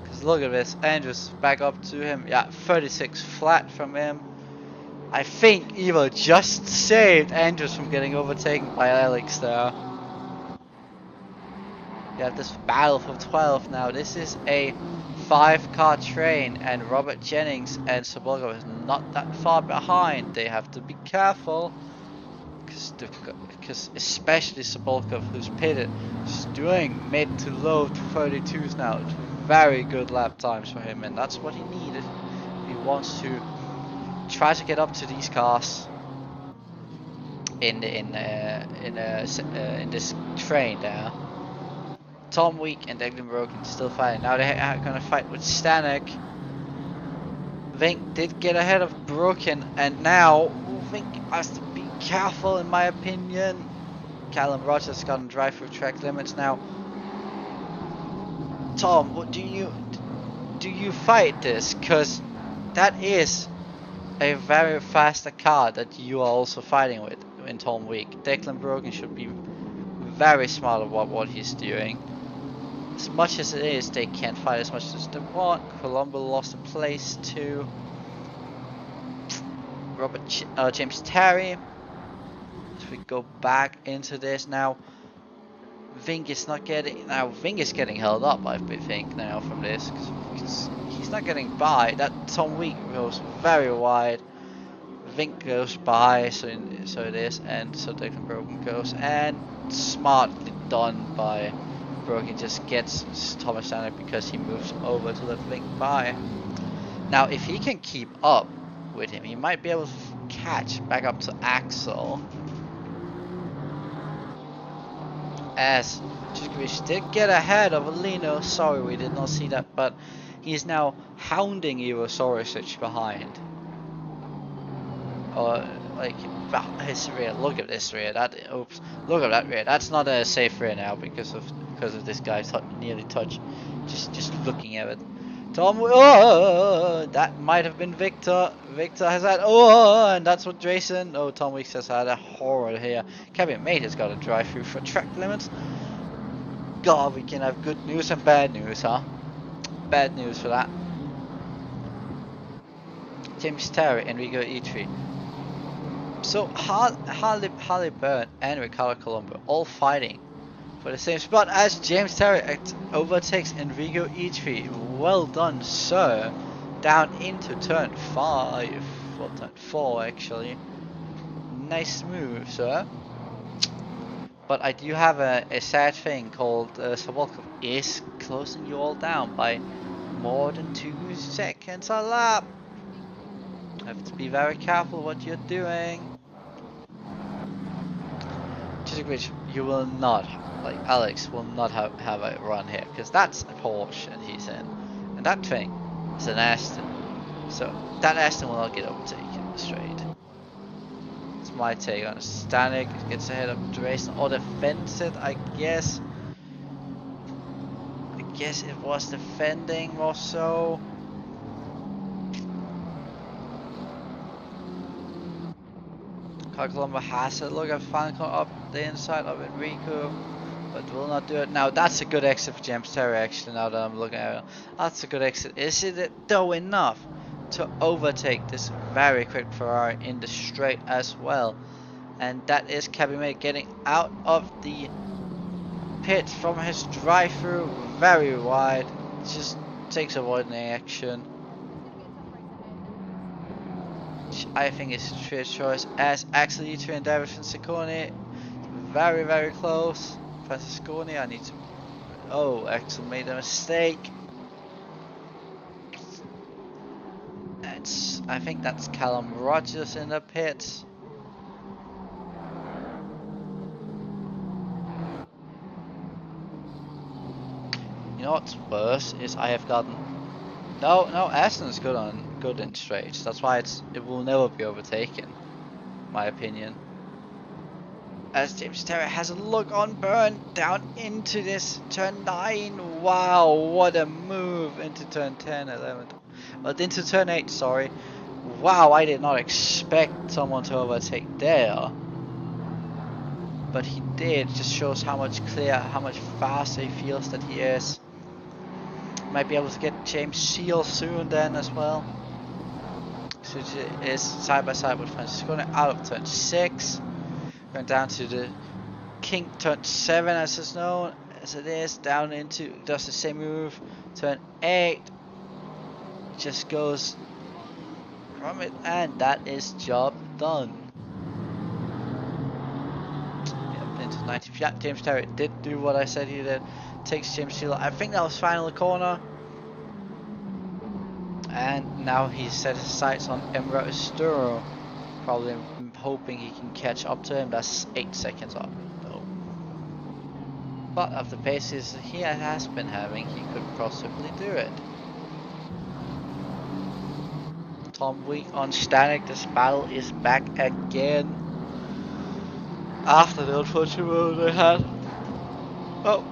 Cause look at this, Andrews back up to him. Yeah, 36 flat from him. I think Evo just saved Andrews from getting overtaken by Alex there. We have this battle for 12 now. This is a 5-car train, and Robert Jennings and Sabolka is not that far behind. They have to be careful, because especially Sabolka, who's pitted, is doing mid to low 32s now. It's very good lap times for him, and that's what he needed. He wants to try to get up to these cars in this train there. Tom Week and Declan Brogan still fighting. Now they are going to fight with Stanek. Vink did get ahead of Brogan, and now Vink has to be careful in my opinion. Callum Rogers got to drive through track limits now. Tom, what do you fight this? Because that is a very faster car that you are also fighting with in Tom Week. Declan Brogan should be very smart about what he's doing. As much as it is, they can't fight as much as they want. Colombo lost a place to James Terry. As we go back into this now, Vink is getting held up, I think now from this, because he's not getting by. That Tom Week goes very wide. Vink goes by, so it is, and so Declan Brogan goes, and smartly done by Brogan, just gets Thomas Stanek because he moves over to let Vink by. Now if he can keep up with him, he might be able to catch back up to Axel, as Jukovic did get ahead of Alino. Sorry we did not see that, but he's now hounding Ivo Sorosic behind. Or like his rear. Look at this rear. Look at that rear. That's not a safe rear now because of this guy nearly touch. Just looking at it. Tom, oh, that might have been Victor. Victor has had, oh, and that's what Jason. Oh, Tom Weeks has had a horror here. Kevin Mate has got a drive through for track limits. God, we can have good news and bad news, huh? Bad news for that. James Tyre, Enrico E3. So Harley Byrne and Ricardo Colombo all fighting for the same spot as James Tyre overtakes Enrico E3. Well done, sir. Down into turn 5. Well, turn 4 actually. Nice move, sir. But I do have a sad thing called Savolkov is closing you all down by more than 2 seconds a lap. Have to be very careful what you're doing. To which you will not, like Alex will not have a run here, because that's a Porsche and he's in, and that thing is an Aston, so that Aston will not get overtaken straight. It's my take on it. Stanek gets ahead of Jason, or defends it, I guess. I guess it was defending more so. Colombo has a look at Falcon up the inside of Enrico, but will not do it. Now that's a good exit for James Terry actually, now that I'm looking at it. That's a good exit. Is it though enough to overtake this very quick Ferrari in the straight as well? And that is Cabimate getting out of the pit from his drive-through very wide. Just takes avoiding action. I think it's a fair choice, as Axel Eater and David Francesconi very, very close. Francesconi, I need to. Oh, Axel made a mistake. I think that's Callum Rogers in the pit. You know what's worse is I have gotten. No, Aston is good in straights. That's why it will never be overtaken, my opinion. As James Terry has a look on Byrne down into this turn 9. Wow, what a move into turn 10, 11, but into turn 8. Sorry. Wow, I did not expect someone to overtake there, but he did. It just shows how much faster he feels that he is. Might be able to get James Seal soon then as well. So it is side by side with Francesconi out of turn 6. Going down to the King turn 7 as it's known, as it is, down into, does the same move, turn 8. Just goes from it, and that is job done. Yep, into 90. Yeah, James Terry did do what I said he did. Takes James Seal. I think that was final corner. And now he's set his sights on Emre Usturo. Probably hoping he can catch up to him. That's 8 seconds up though. But of the paces he has been having, he could possibly do it. Tom Week on Stanek. This battle is back again. After the unfortunate move they had. Oh.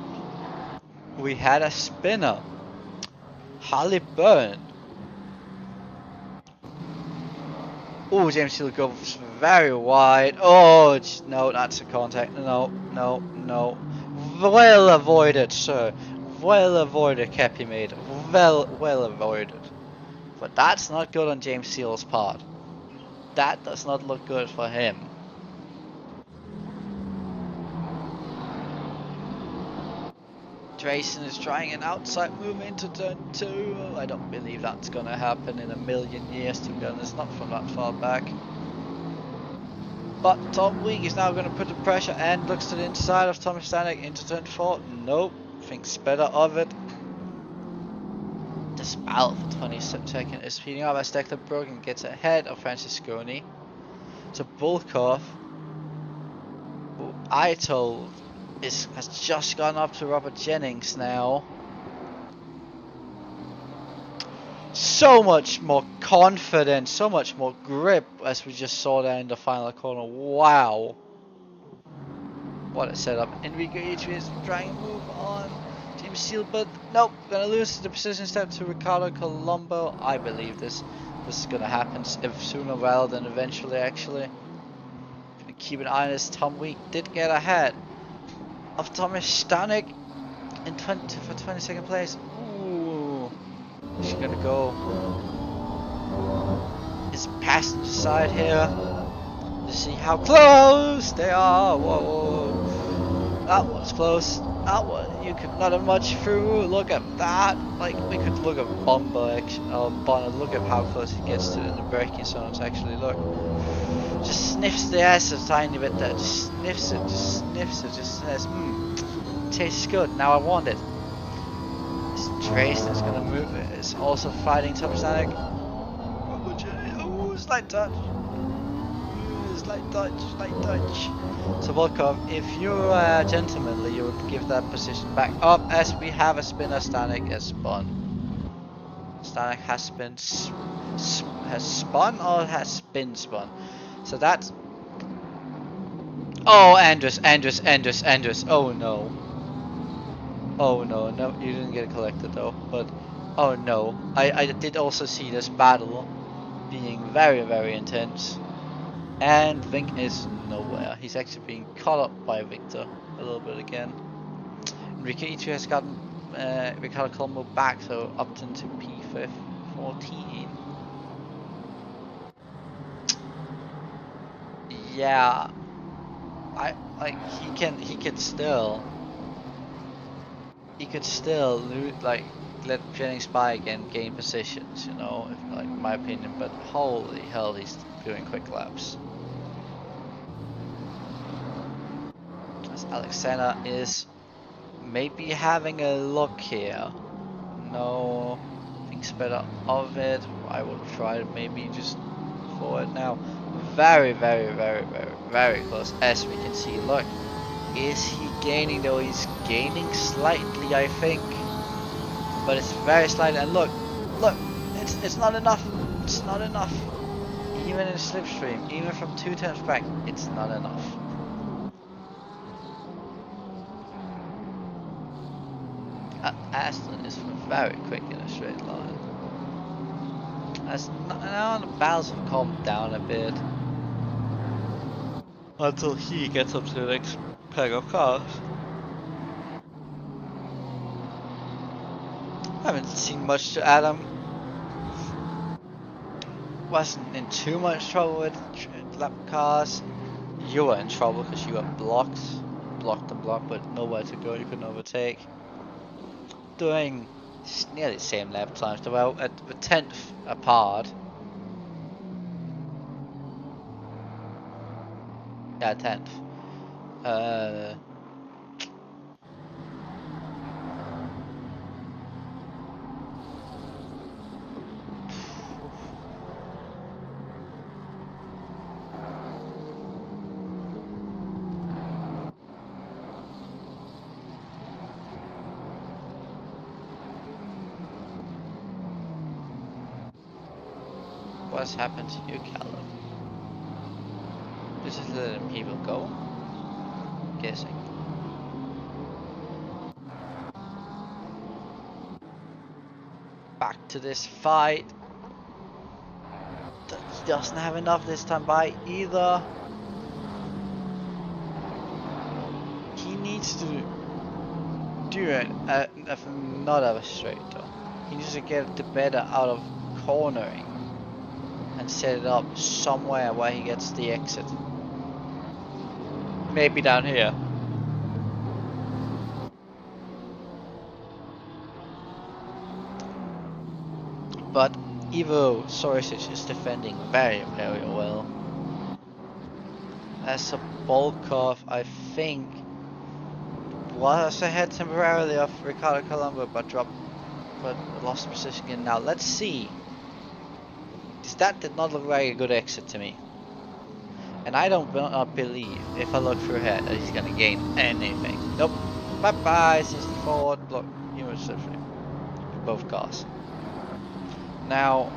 We had a spinner. Harley Byrne. Oh, James Seal goes very wide. Oh, no, that's a contact. No. Well avoided, sir. Well avoided, Cappy made. Well avoided. But that's not good on James Seal's part. That does not look good for him. Jason is trying an outside move into turn 2. I don't believe that's gonna happen in a million years, to be honest, not from that far back. But Tom Week is now gonna put the pressure and looks to the inside of Thomas Stanek into turn 4. Nope, thinks better of it. This battle for 20 seconds is speeding up as Declan Brogan gets ahead of Francesconi. So Volkov, who I told has just gone up to Robert Jennings now. So much more confident, so much more grip, as we just saw there in the final corner. Wow. What a setup. Enrico Itri is trying to move on. James be sealed, but nope, gonna lose the position step to Ricardo Colombo. I believe this is gonna happen if sooner rather than eventually. Actually, gonna keep an eye on this. Tom Week did get ahead of Thomas Stanek in 22nd place. Ooh, she's gonna go his passenger side here to see how close they are. Whoa, that was close. That one you could not have much through. Look at that. Like we could look at Bomber, Bonner. Look at how close he gets to in the braking zones. Actually, look. Just sniffs the ass a tiny bit there. Just sniffs it. Just sniffs it. Just says, tastes good. Now I want it. This Trace is gonna move. It's also fighting Top Static. Oh, slight touch. Slight touch. So welcome. If you're gentlemanly, you would give that position back up as we have a spinner. Stanek has spun. Stanek has been has spun or has been spun. So that's. Oh, Andrus. Oh no. Oh no, you didn't get collected though. But oh no, I did also see this battle being very, very intense. And Vink is nowhere. He's actually being caught up by Victor a little bit again. Ricky E2 has gotten Ricardo Colombo back, so up into P14. Yeah, he could still let Jennings by again gain positions, you know, if, like in my opinion. But holy hell, he's doing quick laps. As Alexander is maybe having a look here. No, thinks better of it. I will try to maybe just forward now. Very close, as we can see. Look, is he gaining though? He's gaining slightly, I think, but it's very slight. And look, it's not enough. It's not enough. Even in slipstream, even from 2 turns back, it's not enough. Aston is very quick in a straight line. As now the battles have calmed down a bit until he gets up to the next pack of cars. I haven't seen much to Adam. Wasn't in too much trouble with lap cars. You were in trouble because you were blocked, but nowhere to go. You couldn't overtake. Doing nearly the same lap times, about at the 10th apart. Yeah, 10th. What's happened to you, Callum? This is letting people go? Guessing. Back to this fight. He doesn't have enough this time by either. He needs to do it not have a straight though. He needs to get the better out of cornering and set it up somewhere where he gets the exit. Maybe down here. But Ivo Sorisic is defending very well. As a Volkov, I think, was ahead temporarily of Ricardo Colombo, but lost position again. Now let's see. That did not look like a good exit to me. And I don't believe, if I look through here, that he's gonna gain anything. Nope. Bye bye, 64, block, both cars. Now,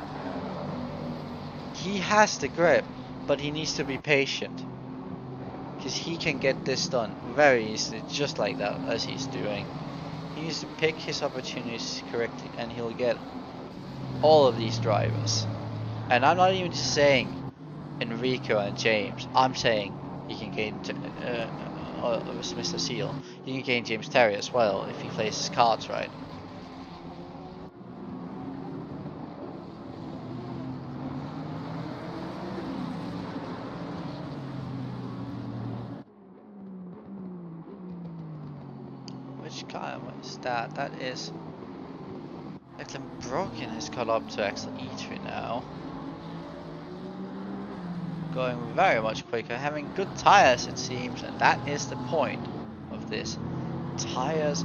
he has the grip, but he needs to be patient. Because he can get this done very easily, just like that, as he's doing. He needs to pick his opportunities correctly, and he'll get all of these drivers. And I'm not even just saying Enrico and James. I'm saying he can gain Mr. Seal. He can gain James Terry as well if he plays his cards right. Which car is that? That is Broken has caught up to Axel E3 now. Going very much quicker, having good tires it seems, and that is the point of this. Tires.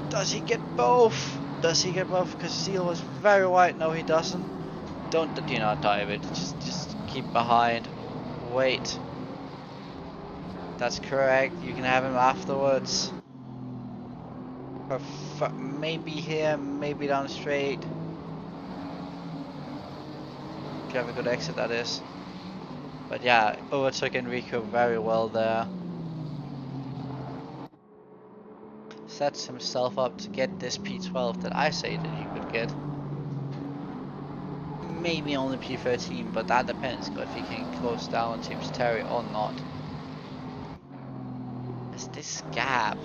Does he get both? Does he get both? Because Seal was very wide. No, he doesn't. Do not dive it. Just keep behind. Wait. That's correct. You can have him afterwards. Maybe here, maybe down straight. Could have a good exit, that is. But yeah, overtook Enrico very well there. Sets himself up to get this P12 that I say that he could get. Maybe only P13, but that depends if he can close down James Terry or not. Is this gap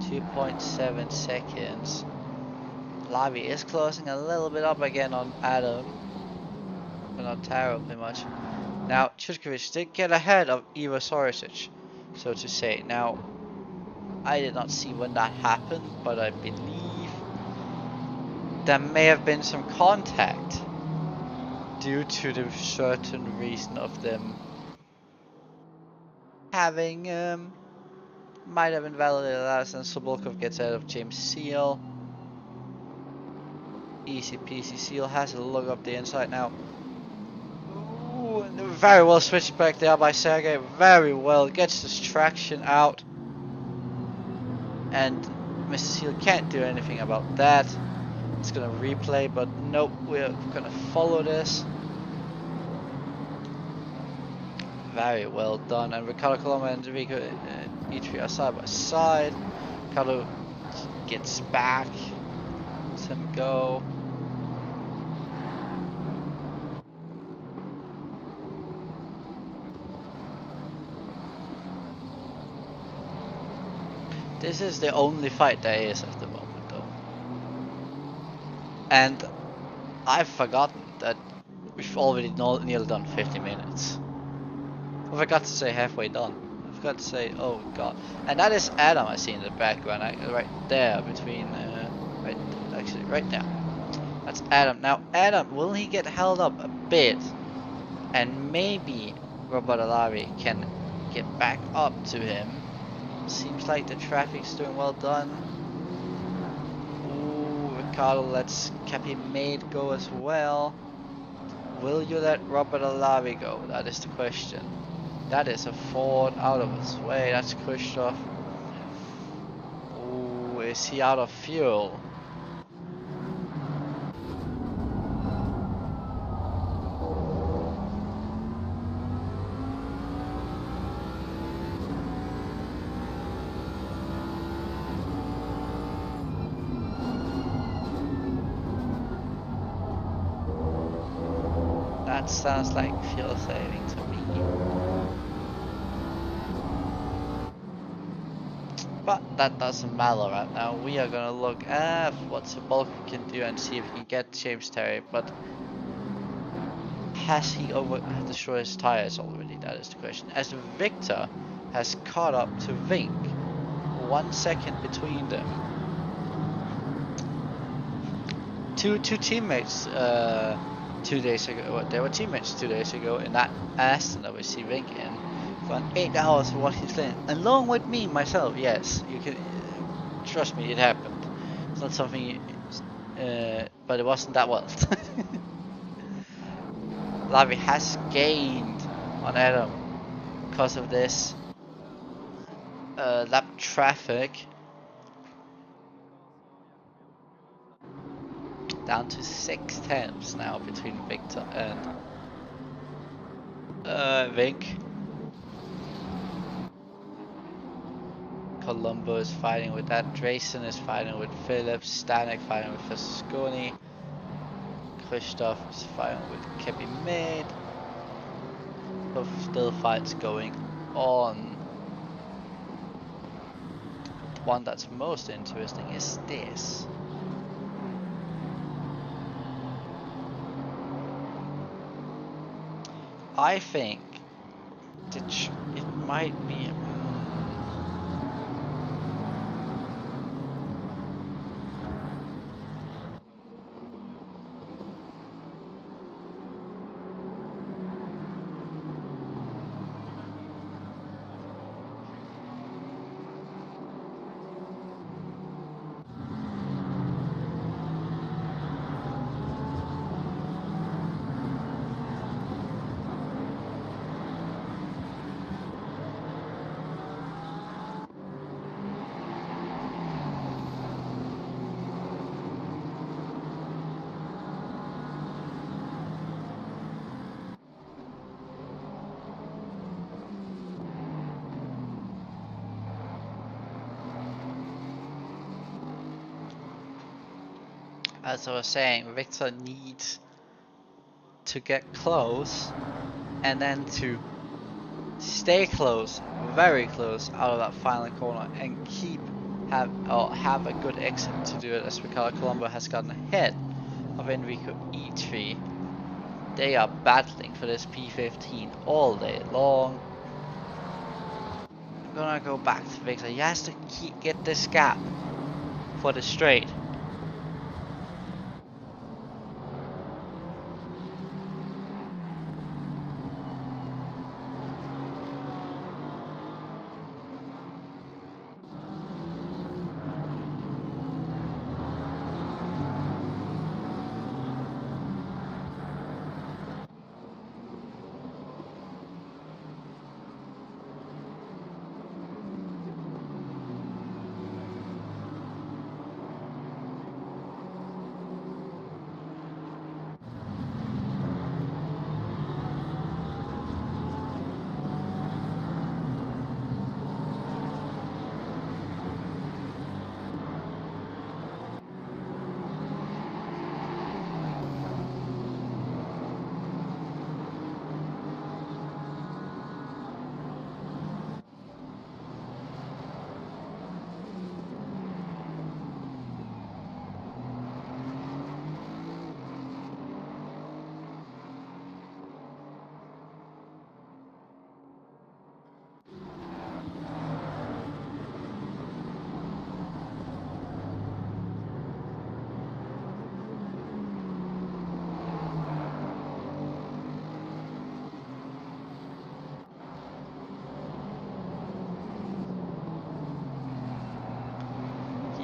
2.7 seconds? Lavi is closing a little bit up again on Adam, but not terribly much. Now Chutkovic did get ahead of Ivo Sorosic, so to say. Now I did not see when that happened, but I believe there may have been some contact due to the certain reason of them having might have invalidated that, and Sobolkov gets out of James Seal. Easy peasy. Seal has a look up the inside now. Ooh, very well switched back there by Sergey. Very well. Gets this traction out. And Mr. Seal can't do anything about that. It's gonna replay, but nope, we're gonna follow this. Very well done. And Ricardo Colombo and Enrico E3 are side by side. Ricardo gets back. Lets him go. This is the only fight there is at the moment, though. And I've forgotten that we've already nearly done 50 minutes. I forgot to say halfway done. I forgot to say, oh god. And that is Adam I see in the background, right there between, right there. That's Adam. Now Adam, will he get held up a bit? And maybe Robert Alavi can get back up to him. Seems like the traffic's doing well done. Ooh, Ricardo lets Capi Made go as well. Will you let Robert Alavi go? That is the question. That is a Ford out of his way. That's Khrushchev. Ooh, is he out of fuel? That sounds like fuel saving to me. But that doesn't matter right now. We are gonna look at what Sobolkov can do and see if he can get James Terry. But has he destroyed his tires already? That is the question. As Victor has caught up to Vink, 1 second between them. Two teammates 2 days ago. Well, they were teammates 2 days ago in that Aston that we see Vink in. For 8 hours of what he's playing, along with me myself. Yes, you can trust me, it happened. It's not something but it wasn't that well. Lavi has gained on Adam because of this lap traffic. Down to 6 tenths now between Victor and Vink. Colombo is fighting with that. Drayson is fighting with Phillips. Stanek fighting with Fasconi. Christoph is fighting with Kepi Mid. So still fights going on. The one that's most interesting is this. I think that it might be. As I was saying, Victor needs to get close and then to stay close, very close out of that final corner and have a good exit to do it, as Ricardo Colombo has gotten ahead of Enrico E3. They are battling for this P15 all day long. I'm gonna go back to Victor. He has to get this gap for the straight.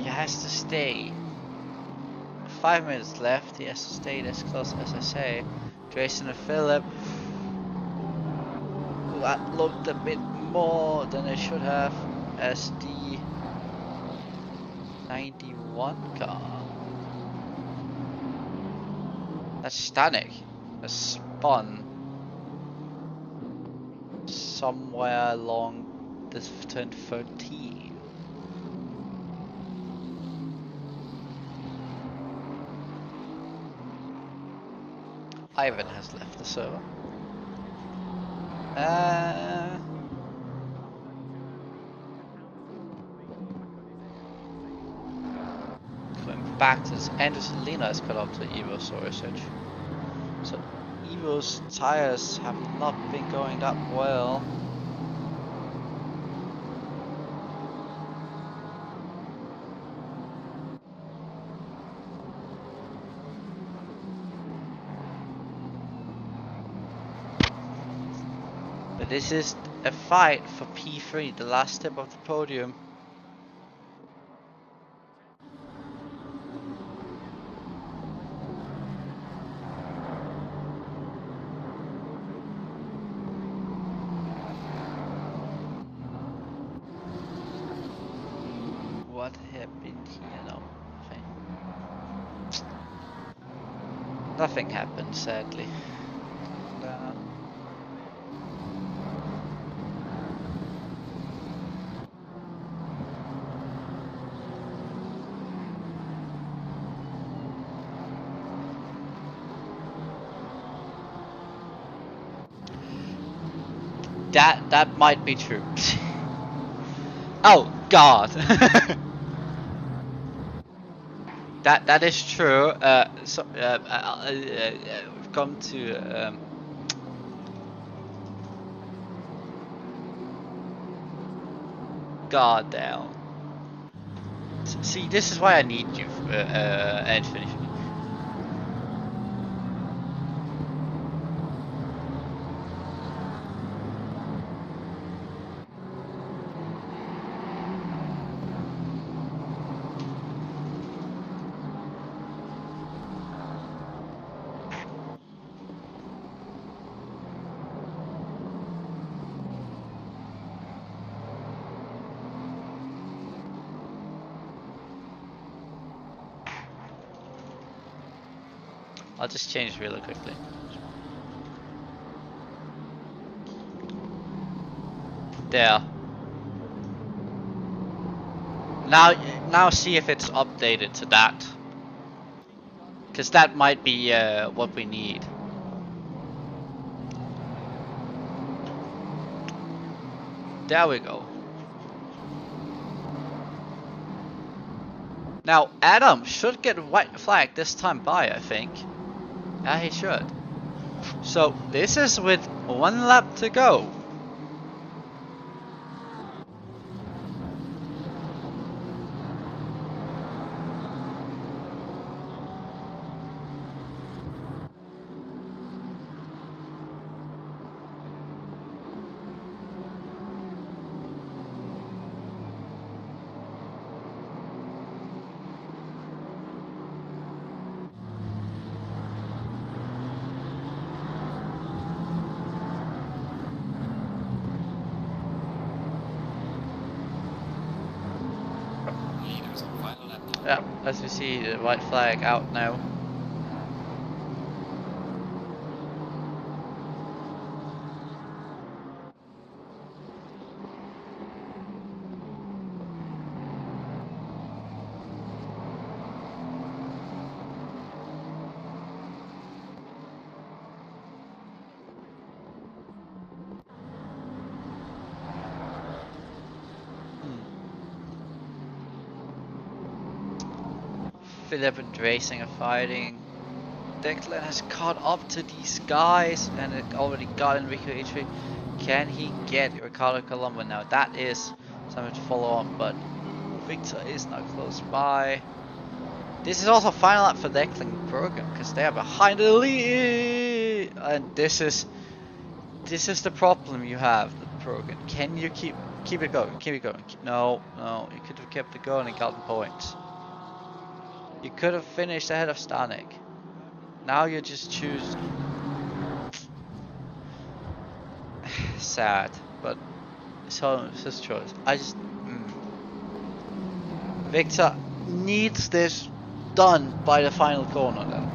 Has to stay. 5 minutes left. He has to stay this close, as I say. Drayson and Phillip. That looked a bit more than it should have as the 91 car. That's Stanek. Has spun somewhere along this turn 13. Ivan has left the server. Going back to this, Anderson Lena has caught up to Evo's research. So Evo's tires have not been going that well. This is a fight for P3, the last step of the podium. What happened here? No, nothing. Nothing happened, sadly. That might be true. Oh God. That is true. We've come to God damn. See, this is why I need you, and finish me. I'll just change really quickly. There. Now see if it's updated to that. Because that might be what we need. There we go. Now Adam should get white flag this time by, I think. Yeah, he should. So this is with 1 lap to go. Yeah, as we see the white flag out now. Philip and Racing are fighting. Declan has caught up to these guys and it already got Enrico H3. Can he get Ricardo Colombo now? That is something to follow on, but Victor is now close by. This is also final lap for Declan Brogan because they are behind the lead, and this is the problem you have with Brogan. Can you keep it going? Keep it going. No, you could have kept it going and gotten points. You could have finished ahead of Stanek. Now you just choose. Sad, but it's his choice. I just. Victor needs this done by the final corner then.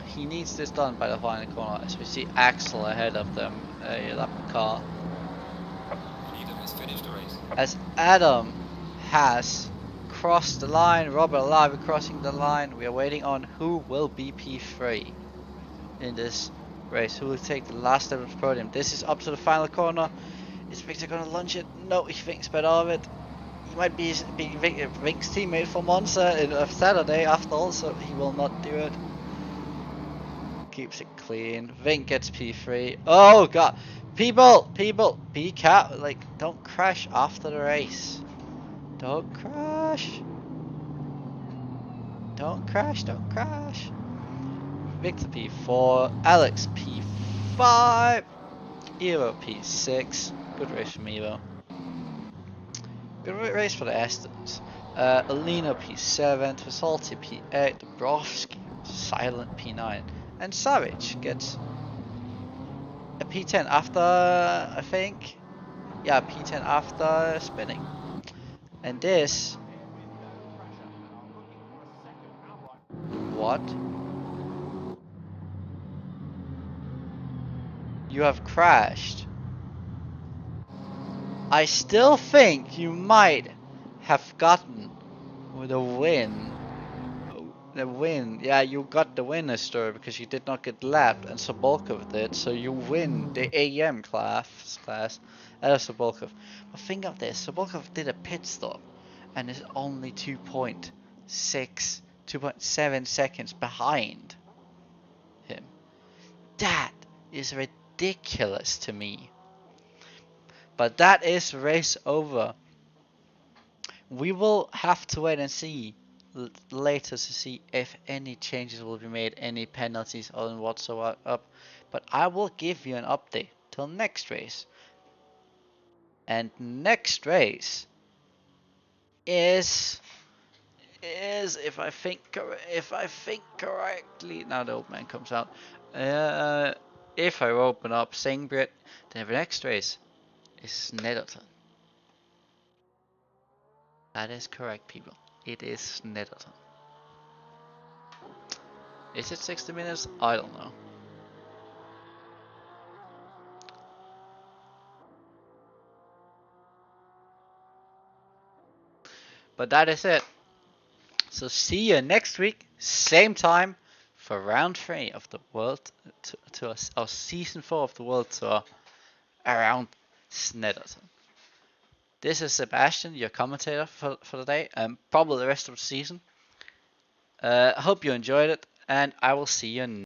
He needs this done by the final corner as we see Axel ahead of them, a lap car. As Adam has crossed the line, Robert Alive crossing the line. We are waiting on who will be P3 in this race. Who will take the last step of the podium? This is up to the final corner. Is Victor gonna launch it? No, he thinks better of it. He might be Vinc's teammate for Monza in Saturday after all, so he will not do it. Keeps it clean. Vink gets P3. Oh god. People, be careful. Like, don't crash after the race. Don't crash. Don't crash. Victor P4. Alex P5. Evo P6. Good race from Evo. Good race for the Astons. Alina P7. Twasalti P8. Dubrovsky silent P9. And Savage gets a P10 after, I think. Yeah, P10 after spinning. And this. What? You have crashed. I still think you might have gotten the win. The win. Yeah, you got the winner story because you did not get lapped, and Sobolkov did, so you win the AM class. That is Sobolkov. But think of this: Sobolkov did a pit stop, and is only 2.7 seconds behind him. That is ridiculous to me. But that is race over. We will have to wait and see later to see if any changes will be made, any penalties or whatsoever up. But I will give you an update till next race. And next race is if I think correctly. Now the old man comes out. If I open up Singbrit, then the next race is Nettleton. That is correct, people. It is Nettleton. Is it 60 minutes? I don't know. But that is it. So see you next week, same time, for round 3 of the World to our season 4 of the World Tour around Snetterton. This is Sebastian, your commentator for the day, and probably the rest of the season. Hope you enjoyed it, and I will see you